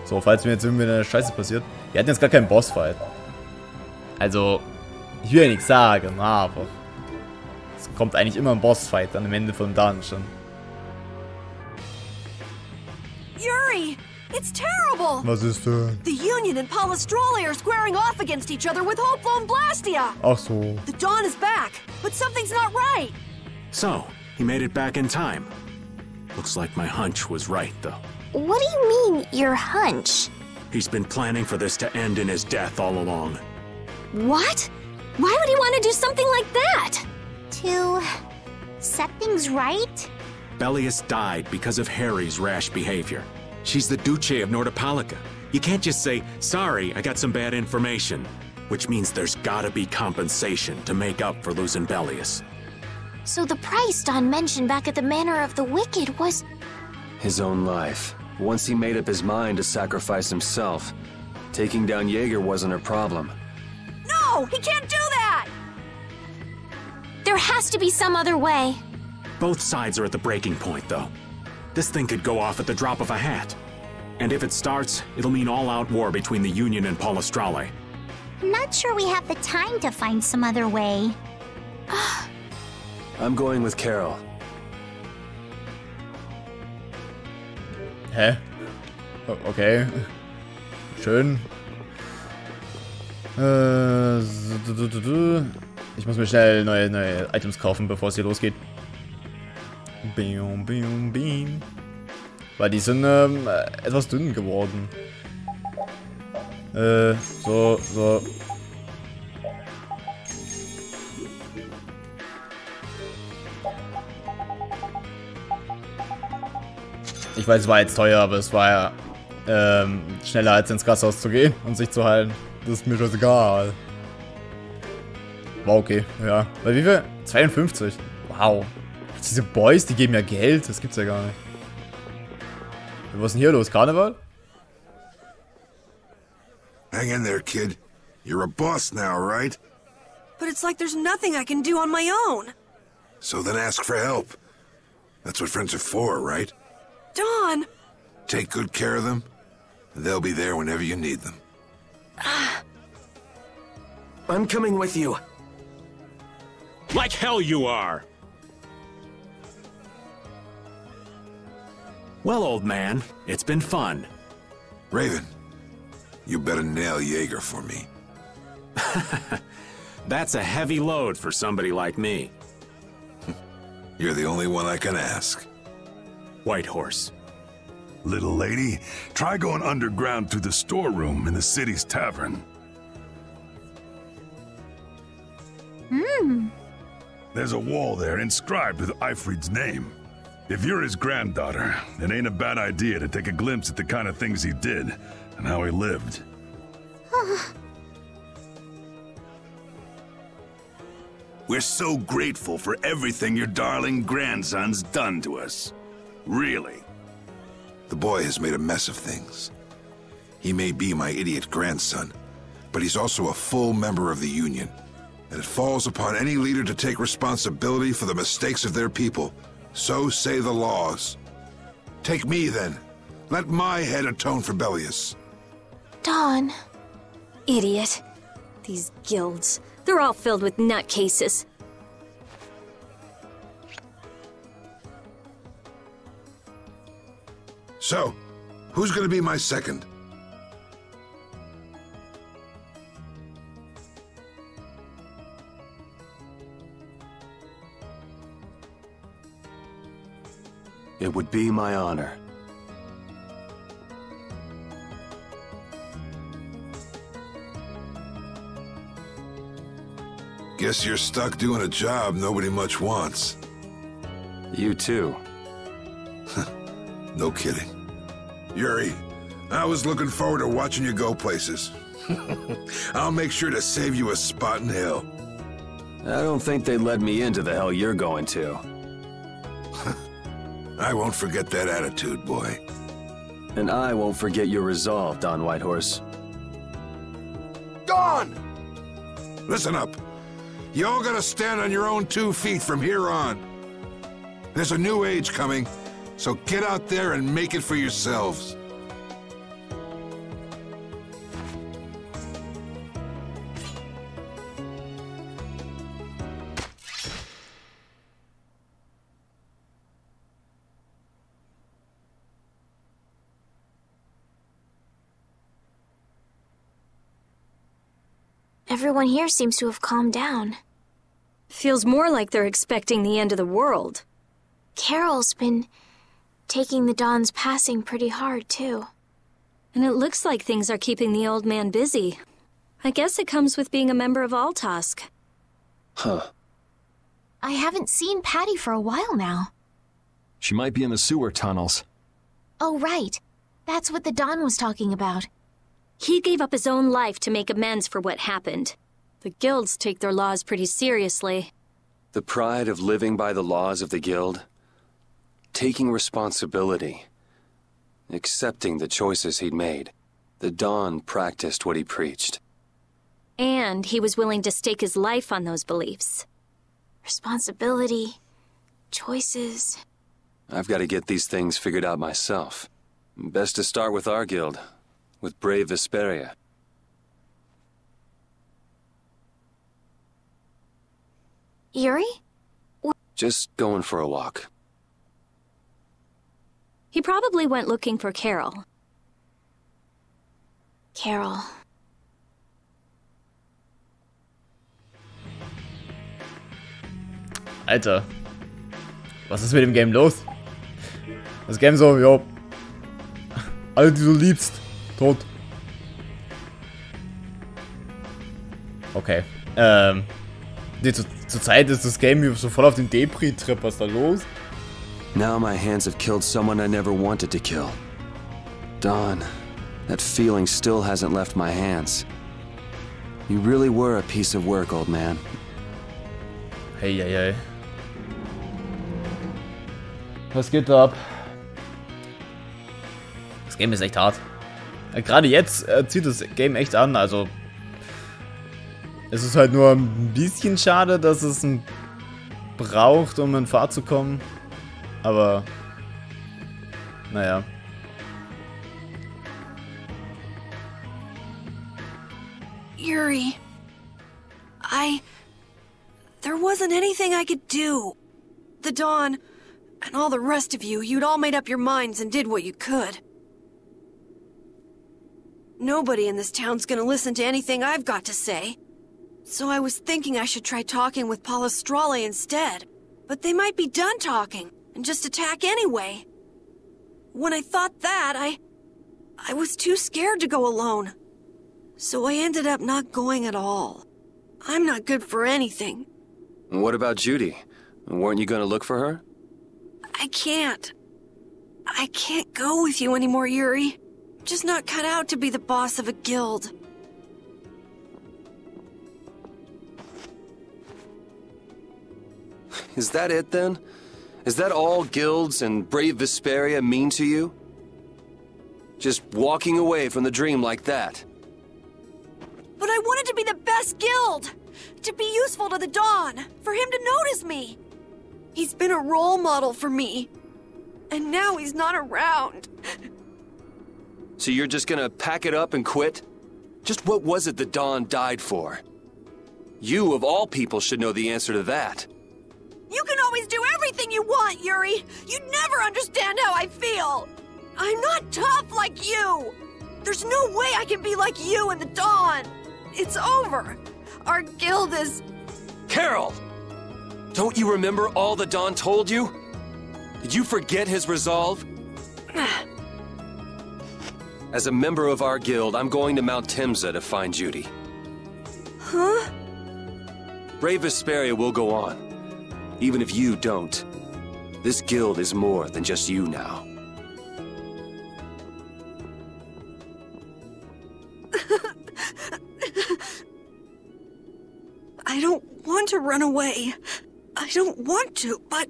So, falls mir jetzt irgendwie eine Scheiße passiert. Wir hatten jetzt gar keinen Bossfight. Also, ich will ja nichts sagen, aber es kommt eigentlich immer ein Bossfight dann am Ende vom Dungeon. Yuri! It's terrible! Was ist denn? The Union and Polystroli are squaring off against each other with Hopeful and Blastia! Ach so. The Dawn is back, but something's not right! So, he made it back in time. Looks like my hunch was right, though. What do you mean, your hunch? He's been planning for this to end in his death all along. What? Why would he want to do something like that? To set things right? Bellius died because of Harry's rash behavior. She's the Duce of Nordapalica. You can't just say, sorry, I got some bad information. Which means there's gotta be compensation to make up for losing Bellius. So the price Don mentioned back at the Manor of the Wicked was... His own life. Once he made up his mind to sacrifice himself, taking down Jaeger wasn't a problem. No! He can't do that! There has to be some other way. Both sides are at the breaking point, though. This thing could go off at the drop of a hat. And if it starts, it'll mean all-out war between the Union and Polystroli. I'm not sure we have the time to find some other way. I'm going with Carol. Hä? Okay. Schön. Ich muss mir schnell neue Items kaufen, bevor es hier losgeht. Bium, bium, bium. Weil die sind etwas dünn geworden. So. Ich weiß, es war jetzt teuer, aber es war ja schneller als ins Gasthaus zu gehen und sich zu heilen. Das ist mir scheißegal. War okay, ja. Bei wie viel? 52. Wow. Diese Boys, die geben ja Geld. Das gibt's ja gar nicht. Was ist denn hier los? Karneval? Hang in there, kid. You're a boss now, right? But it's like there's nothing I can do on my own. So then ask for help. That's what friends are for, right? Dawn! Take good care of them, and they'll be there whenever you need them. I'm coming with you. Like hell you are! Well, old man, it's been fun. Raven, you better nail Jaeger for me. That's a heavy load for somebody like me. You're the only one I can ask. White Horse. Little lady, try going underground through the storeroom in the city's tavern. There's a wall there inscribed with Eifried's name. If you're his granddaughter, it ain't a bad idea to take a glimpse at the kind of things he did and how he lived. We're so grateful for everything your darling grandson's done to us. Really. The boy has made a mess of things. He may be my idiot grandson, but he's also a full member of the Union. And it falls upon any leader to take responsibility for the mistakes of their people. So say the laws. Take me, then. Let my head atone for Bellius. Dawn. Idiot. These guilds. They're all filled with nutcases. So, who's gonna be my second? It would be my honor. Guess you're stuck doing a job nobody much wants. You too. No kidding. Yuri, I was looking forward to watching you go places. I'll make sure to save you a spot in hell. I don't think they'd let me into the hell you're going to. I won't forget that attitude, boy. And I won't forget your resolve, Don Whitehorse. Dawn! Listen up. You all gotta stand on your own 2 feet from here on. There's a new age coming, so get out there and make it for yourselves. Everyone here seems to have calmed down. Feels more like they're expecting the end of the world. Carol's been taking the Dawn's passing pretty hard, too. And it looks like things are keeping the old man busy. I guess it comes with being a member of Altosk. Huh. I haven't seen Patty for a while now. She might be in the sewer tunnels. Oh, right. That's what the Dawn was talking about. He gave up his own life to make amends for what happened. The guilds take their laws pretty seriously. The pride of living by the laws of the guild. Taking responsibility. Accepting the choices he'd made. The Dawn practiced what he preached. And he was willing to stake his life on those beliefs. Responsibility. Choices. I've got to get these things figured out myself. Best to start with our guild. With brave Vesperia. Yuri? Just going for a walk. He probably went looking for Carol. Carol. Alter. Was ist mit dem Game los? Das Game so, jo. Alle, die du liebst. Tot. Okay. Zur Zeit ist das Game so voll auf dem Depri-Trip. Was ist da los? Now my hands have killed someone I never wanted to kill. Dawn, that feeling still hasn't left my hands. You really were a piece of work, old man. Hey, hey, hey. Was geht da ab? Das Game ist echt hart. Gerade jetzt zieht das Game echt an, also es ist halt nur ein bisschen schade, dass es braucht, um in Fahrt zu kommen. Aber naja. Yuri, there wasn't anything I could do. The Dawn and all the rest of you, you'd all made up your minds and did what you could. Nobody in this town's gonna listen to anything I've got to say. So I was thinking I should try talking with Palestrale instead. But they might be done talking and just attack anyway. When I thought that, I was too scared to go alone. So I ended up not going at all. I'm not good for anything. What about Judy? Weren't you gonna look for her? I can't. I can't go with you anymore, Yuri. I'm just not cut out to be the boss of a guild. Is that it then? Is that all guilds and brave Vesperia mean to you? Just walking away from the dream like that? But I wanted to be the best guild! To be useful to the Dawn! For him to notice me! He's been a role model for me. And now he's not around. So you're just gonna pack it up and quit? Just what was it the Dawn died for? You, of all people, should know the answer to that. You can always do everything you want, Yuri! You'd never understand how I feel! I'm not tough like you! There's no way I can be like you and the Dawn! It's over! Our guild is... Carol! Don't you remember all the Dawn told you? Did you forget his resolve? As a member of our guild, I'm going to Mount Temsa to find Judy. Huh? Brave Vesperia will go on. Even if you don't. This guild is more than just you now. I don't want to run away. I don't want to, but...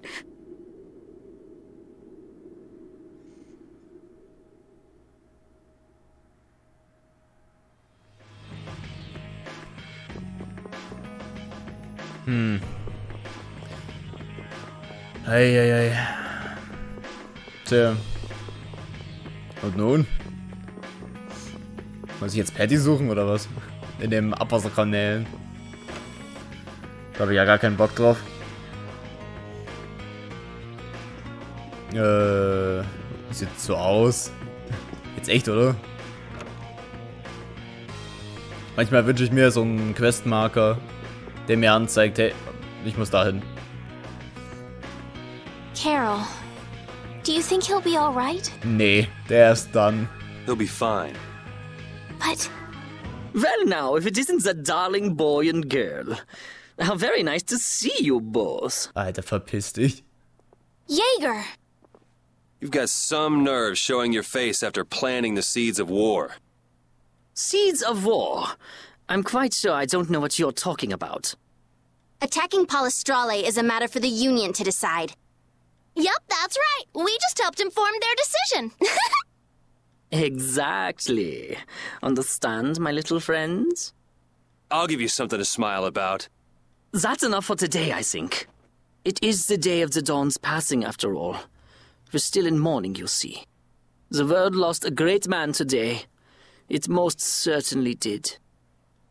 Ei. Tja. Und nun? Muss ich jetzt Patty suchen oder was? In den Abwasserkanälen. Da habe ich ja gar keinen Bock drauf. Sieht so aus. Jetzt echt, oder? Manchmal wünsche ich mir so einen Questmarker, der mir anzeigt, hey, ich muss dahin. Carol, do you think he'll be alright? Nee, der ist dann. He'll be fine. But... Well now, if it isn't the darling boy and girl. How very nice to see you both. Alter, verpiss dich. Jaeger! You've got some nerve showing your face after planting the seeds of war. Seeds of war? I'm quite sure I don't know what you're talking about. Attacking Palestrale is a matter for the Union to decide. Yup, that's right. We just helped inform their decision. Exactly. Understand, my little friends? I'll give you something to smile about. That's enough for today, I think. It is the day of the Dawn's passing, after all. We're still in mourning, you see. The world lost a great man today. It most certainly did.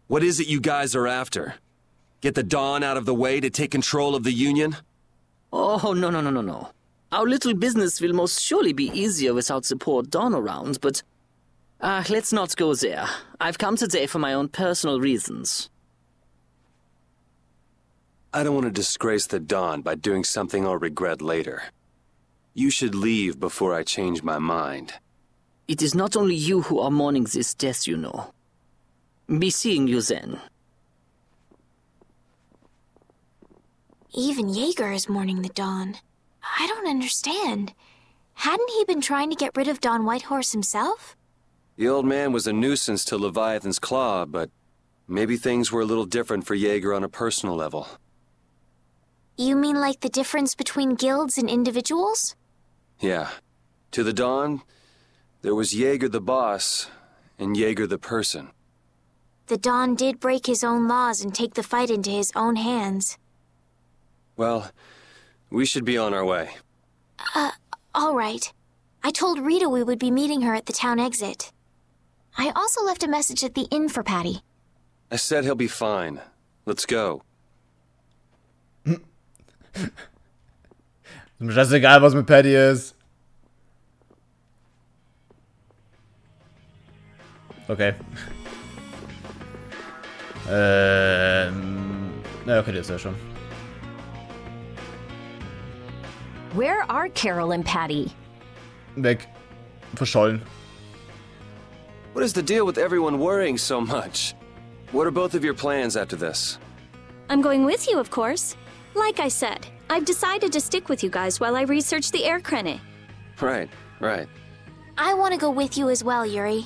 What is it you guys are after? Get the Dawn out of the way to take control of the Union? Oh, no. Our little business will most surely be easier without the poor Dawn around, but... let's not go there. I've come today for my own personal reasons. I don't want to disgrace the Dawn by doing something I'll regret later. You should leave before I change my mind. It is not only you who are mourning this death, you know. Be seeing you then. Even Jaeger is mourning the Dawn. I don't understand. Hadn't he been trying to get rid of Don Whitehorse himself? The old man was a nuisance to Leviathan's Claw, but maybe things were a little different for Jaeger on a personal level. You mean like the difference between guilds and individuals? Yeah. To the Dawn, there was Jaeger the boss, and Jaeger the person. The Dawn did break his own laws and take the fight into his own hands. Well, we should be on our way. All right. I told Rita we would be meeting her at the town exit. I also left a message at the inn for Patty. I said he'll be fine. Let's go. Ist mir scheißegal, was mit Patty ist. Okay. Na, okay, das ist ja schon. Where are Carol and Patty? Weg. Verschollen. What is the deal with everyone worrying so much? What are both of your plans after this? I'm going with you, of course. Like I said, I've decided to stick with you guys while I research the air krene. Right. I want to go with you as well, Yuri.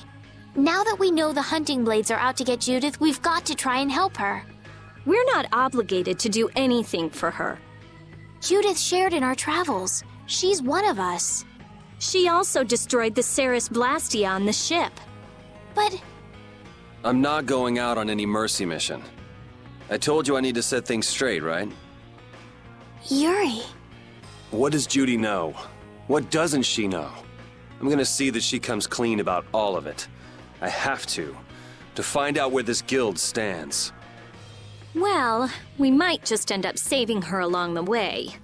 Now that we know the hunting blades are out to get Judith, we've got to try and help her. We're not obligated to do anything for her. Judith shared in our travels. She's one of us. She also destroyed the Ceres Blastia on the ship. But... I'm not going out on any mercy mission. I told you I need to set things straight, right? Yuri... What does Judy know? What doesn't she know? I'm gonna see that she comes clean about all of it. I have to find out where this guild stands. Well, we might just end up saving her along the way.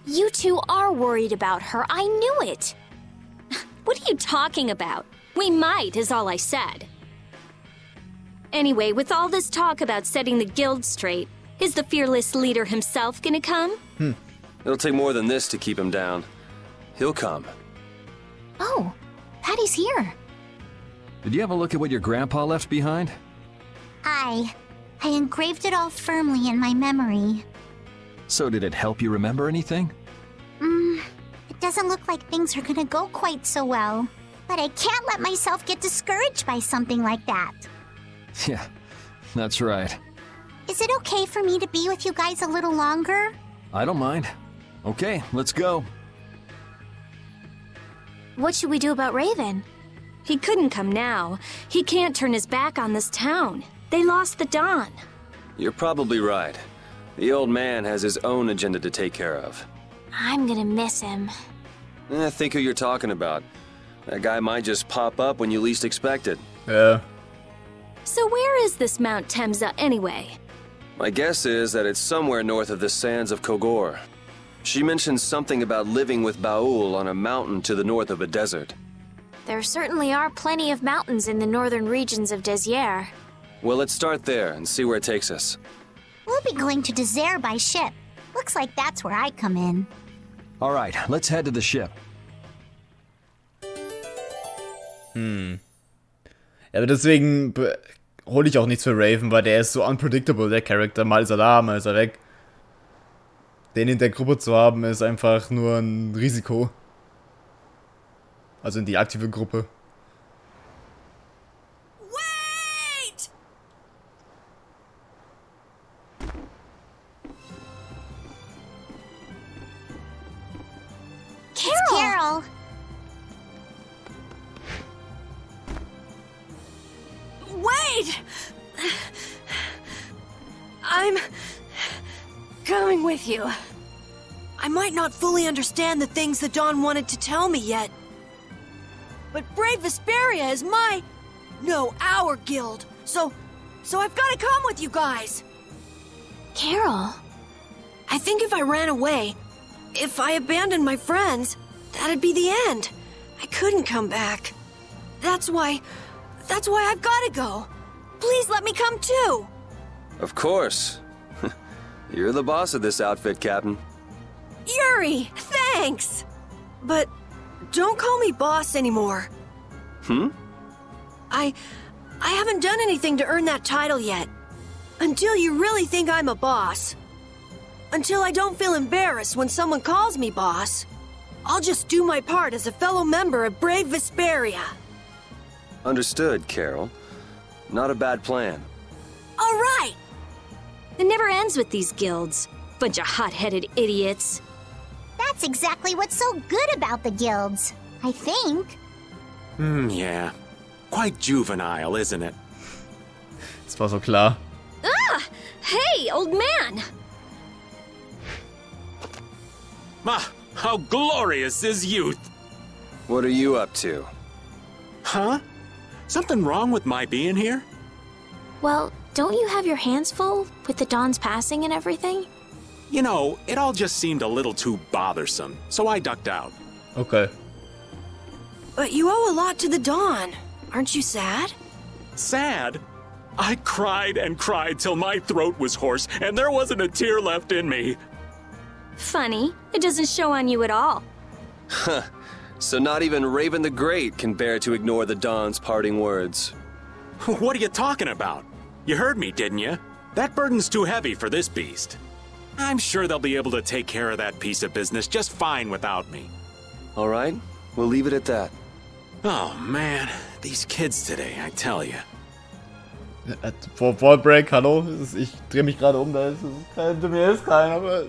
You two are worried about her, I knew it! What are you talking about? We might, is all I said. Anyway, with all this talk about setting the guild straight, is the fearless leader himself gonna come? It'll take more than this to keep him down. He'll come. Oh, Patty's here. Did you have a look at what your grandpa left behind? I engraved it all firmly in my memory. So did it help you remember anything? It doesn't look like things are gonna go quite so well. But I can't let myself get discouraged by something like that. Yeah, that's right. Is it okay for me to be with you guys a little longer? I don't mind. Okay, let's go. What should we do about Raven? He couldn't come now. He can't turn his back on this town. They lost the Dawn. You're probably right. The old man has his own agenda to take care of. I'm gonna miss him. Think who you're talking about. That guy might just pop up when you least expect it. Yeah. So where is this Mount Temsa anyway? My guess is that it's somewhere north of the sands of Kogor. She mentioned something about living with Baul on a mountain to the north of a desert. There certainly are plenty of mountains in the northern regions of Desier. Well, let's start there and see where it takes us. We'll be going to Desert by ship. Looks like that's where I come in. All right, let's head to the ship. Ja, aber deswegen hole ich auch nichts für Raven, weil der ist so unpredictable, der Charakter. Mal ist er da, mal ist er weg. Den in der Gruppe zu haben, ist einfach nur ein Risiko. Also in die aktive Gruppe. Wait! Carol! Wait! I'm coming with you. I might not fully understand the things that Dawn wanted to tell me yet. But Brave Vesperia is our guild. So I've got to come with you guys. Carol. I think if I ran away, if I abandoned my friends, that'd be the end. I couldn't come back. That's why I've got to go. Please let me come too. Of course. You're the boss of this outfit, Captain. Yuri, thanks. But don't call me boss anymore. I haven't done anything to earn that title yet. Until you really think I'm a boss. Until I don't feel embarrassed when someone calls me boss. I'll just do my part as a fellow member of Brave Vesperia. Understood, Carol. Not a bad plan. All right. It never ends with these guilds. Bunch of hot-headed idiots. That's exactly what's so good about the guilds, I think. Yeah. Quite juvenile, isn't it? Das war so klar. Ah! Hey, old man! Ah, how glorious is youth! What are you up to? Huh? Something wrong with my being here? Well, don't you have your hands full with the Dawn's passing and everything? You know, it all just seemed a little too bothersome, so I ducked out. Okay. But you owe a lot to the Dawn. Aren't you sad? Sad? I cried and cried till my throat was hoarse, and there wasn't a tear left in me. Funny, it doesn't show on you at all. Huh. So not even Raven the Great can bear to ignore the Dawn's parting words. What are you talking about? You heard me, didn't you? That burden's too heavy for this beast. I'm sure they'll be able to take care of that piece of business just fine without me. All right, we'll leave it at that. Oh man, these kids today, I tell you. Vor Break, hallo? Ich drehe mich gerade um, da ist mir ist keiner, aber...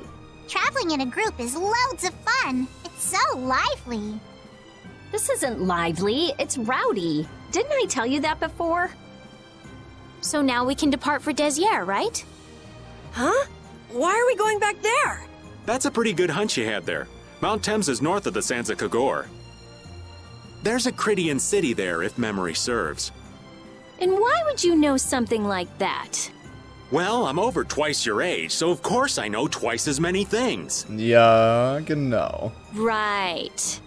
Traveling in a group is loads of fun. It's so lively. This isn't lively, it's rowdy. Didn't I tell you that before? So now we can depart for Desert, right? Huh? Why are we going back there? That's a pretty good hunch you had there. Mount Thames is north of the Sansa Kagor. There's a Crydian city there, if memory serves. And why would you know something like that? Well, I'm over twice your age, so of course I know twice as many things. Ja, genau. Right.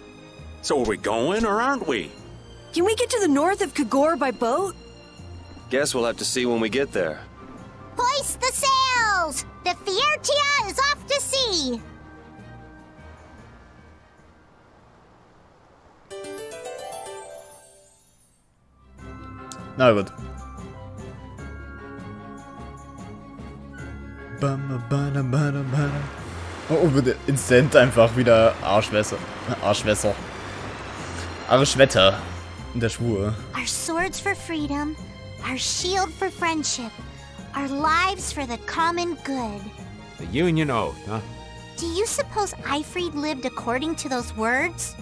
So are we going, or aren't we? Can we get to the north of Kagor by boat? Guess we'll have to see when we get there. Hoist the sails! The Fiertia is off to sea! Na gut. Oh, bitte. Instant einfach wieder Arschwässer. Arschwetter. In der Schwur. Our swords for freedom, our shield for friendship, our lives for the common good. The Union Oath, huh? Do you suppose Aifread lived according to those words?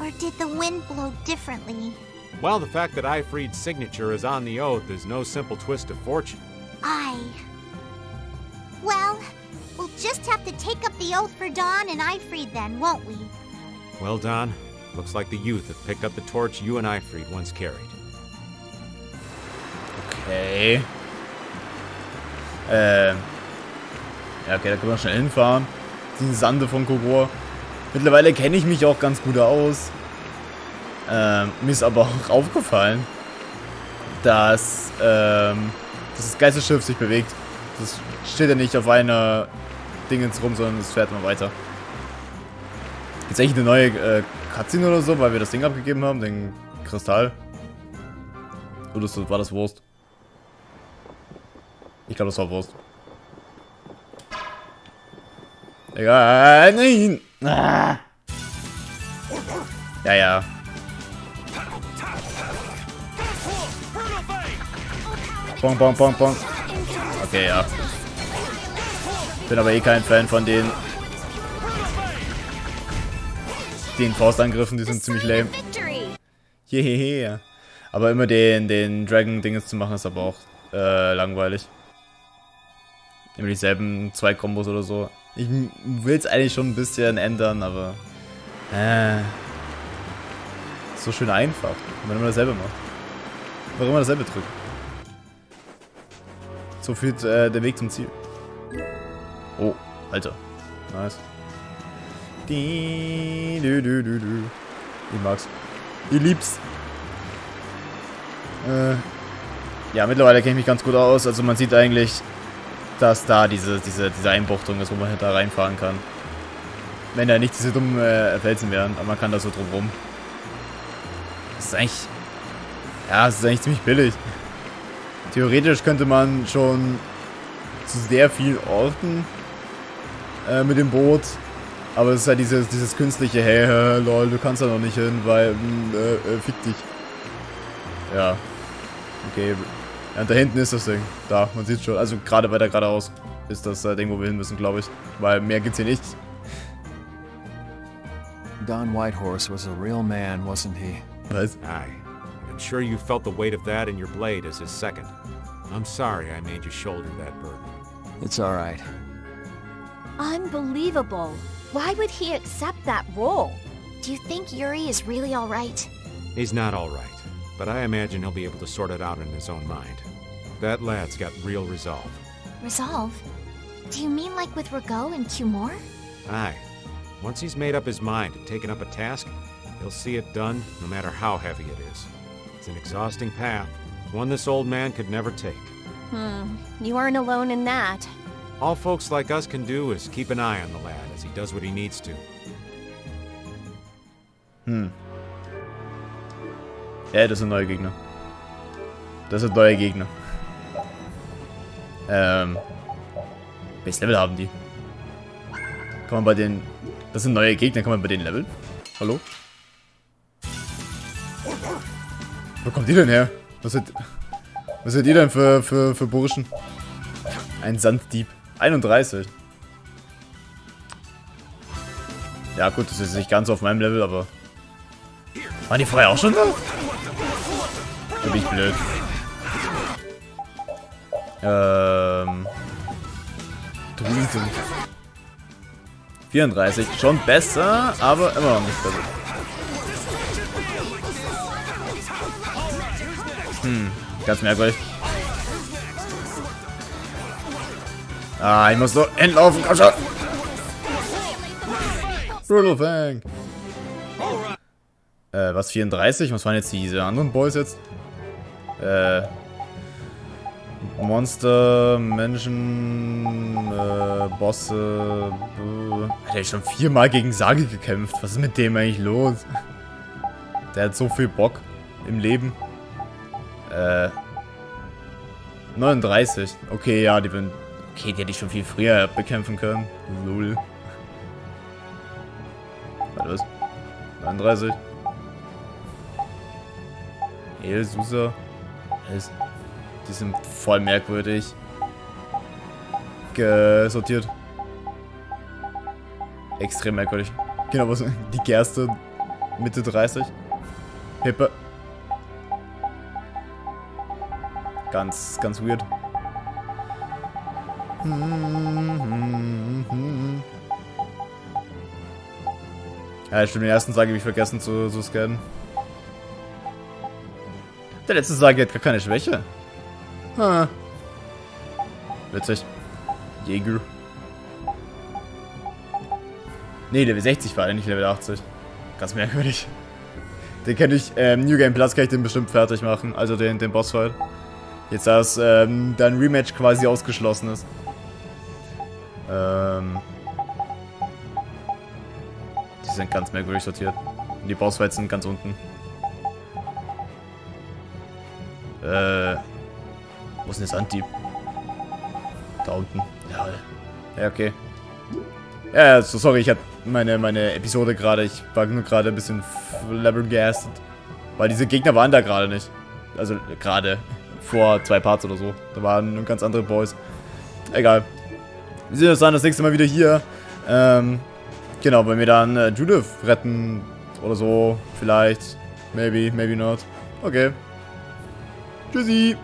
Or did the wind blow differently? Well, the fact that Aifread's signature is on the oath is no simple twist of fortune. Well, we'll just have to take up the oath for Dawn and Aifread then, won't we? Well, Don, looks like the youth have picked up the torch you and Aifread once carried. Okay. Ja, okay, da können wir schnell hinfahren. Die Sande von Kogor. Mittlerweile kenne ich mich auch ganz gut aus. Mir ist aber auch aufgefallen, dass dass das Geisterschiff sich bewegt. Das steht ja nicht auf einer Dingens rum, sondern es fährt immer weiter. Jetzt eigentlich eine neue Cutscene oder so, weil wir das Ding abgegeben haben, den Kristall. Oder war das Wurst? Ich glaube, das war Wurst. Egal, nein! Ah. Ja, ja. Bong, bong, bong, bong. Okay, ja. Bin aber eh kein Fan von den Faustangriffen, die sind ziemlich lame. Yeah. Aber immer den Dragon-Dinges zu machen, ist aber auch langweilig. Immer dieselben 2 Kombos oder so. Ich will es eigentlich schon ein bisschen ändern, aber so schön einfach, wenn man dasselbe macht. Warum man dasselbe drückt. So führt der Weg zum Ziel. Oh, Alter. Nice. Ich mag's. Ich lieb's. Ja, mittlerweile kenne ich mich ganz gut aus. Also man sieht eigentlich, dass da diese Einbuchtung ist, wo man da reinfahren kann. Wenn da nicht diese dummen Felsen wären, aber man kann da so drum rum. Das ist eigentlich... Ja, es ist eigentlich ziemlich billig. Theoretisch könnte man schon zu sehr vielen Orten mit dem Boot. Aber es ist halt dieses künstliche, hey, lol, du kannst da noch nicht hin, weil, fick dich. Ja. Okay. Ja, und da hinten ist das Ding. Da, man sieht schon. Also gerade weiter geradeaus ist das Ding, wo wir hin müssen, glaube ich. Weil mehr gibt's hier nicht. Don Whitehorse was a real man, wasn't he? Was? Aye. I'm sure you felt the weight of that in your blade as his second. I'm sorry I made you shoulder that burden. It's all right. Unbelievable. Why would he accept that role? Do you think Yuri is really all right? He's not all right, but I imagine he'll be able to sort it out in his own mind. That lad's got real resolve. Resolve? Do you mean like with Rago and Cumore? Aye. Once he's made up his mind and taken up a task, he'll see it done no matter how heavy it is. It's an exhausting path, one this old man could never take. You aren't alone in that. All folks like us can do is keep an eye on the lad as he does what he needs to. Ja, das sind neue Gegner. Das sind neue Gegner. Welches Level haben die? Kann man bei den... Das sind neue Gegner, kann man bei denen leveln? Hallo? Wo kommt die denn her? Was seid ihr denn für Burschen? Ein Sanddieb. 31. Ja gut, das ist nicht ganz auf meinem Level, aber... Waren die vorher auch schon da? Da bin ich blöd. 34. Schon besser, aber immer noch nicht besser. Ganz merkwürdig. Ah, ich muss so entlaufen, komm schon! Brutal Fang! Was, 34? Was waren jetzt diese anderen Boys jetzt? Monster, Menschen, Bosse. Hat er schon 4-mal gegen Sagi gekämpft? Was ist mit dem eigentlich los? Der hat so viel Bock im Leben. 39. Okay, ja, die hätte ich schon viel früher bekämpfen können. Lul. Warte, was? 39. El Susa. Die sind voll merkwürdig gesortiert. Extrem merkwürdig. Genau, was? Die Gerste Mitte 30. Hippe. Ganz weird. Ja, stimmt, den ersten Sage habe ich vergessen zu scannen. Der letzte Sage hat gar keine Schwäche. Witzig. Jäger. Nee, Level 60 war er, nicht Level 80. Ganz merkwürdig. Den kann ich, New Game Plus kann ich den bestimmt fertig machen. Also den Bossfight. Jetzt, dass dein Rematch quasi ausgeschlossen ist. Die sind ganz merkwürdig sortiert. Und die Bossfights sind ganz unten. Wo ist denn das Anti? Da unten. Ja, ja, okay. Ja, so sorry, ich hatte meine Episode gerade. Ich war nur gerade ein bisschen flabbergasted. Weil diese Gegner waren da gerade nicht. Also gerade vor 2 Parts oder so. Da waren ganz andere Boys. Egal. Wir sehen uns dann das nächste Mal wieder hier. Genau, wenn wir dann Judith retten oder so. Vielleicht. Maybe, maybe not. Okay. Tschüssi.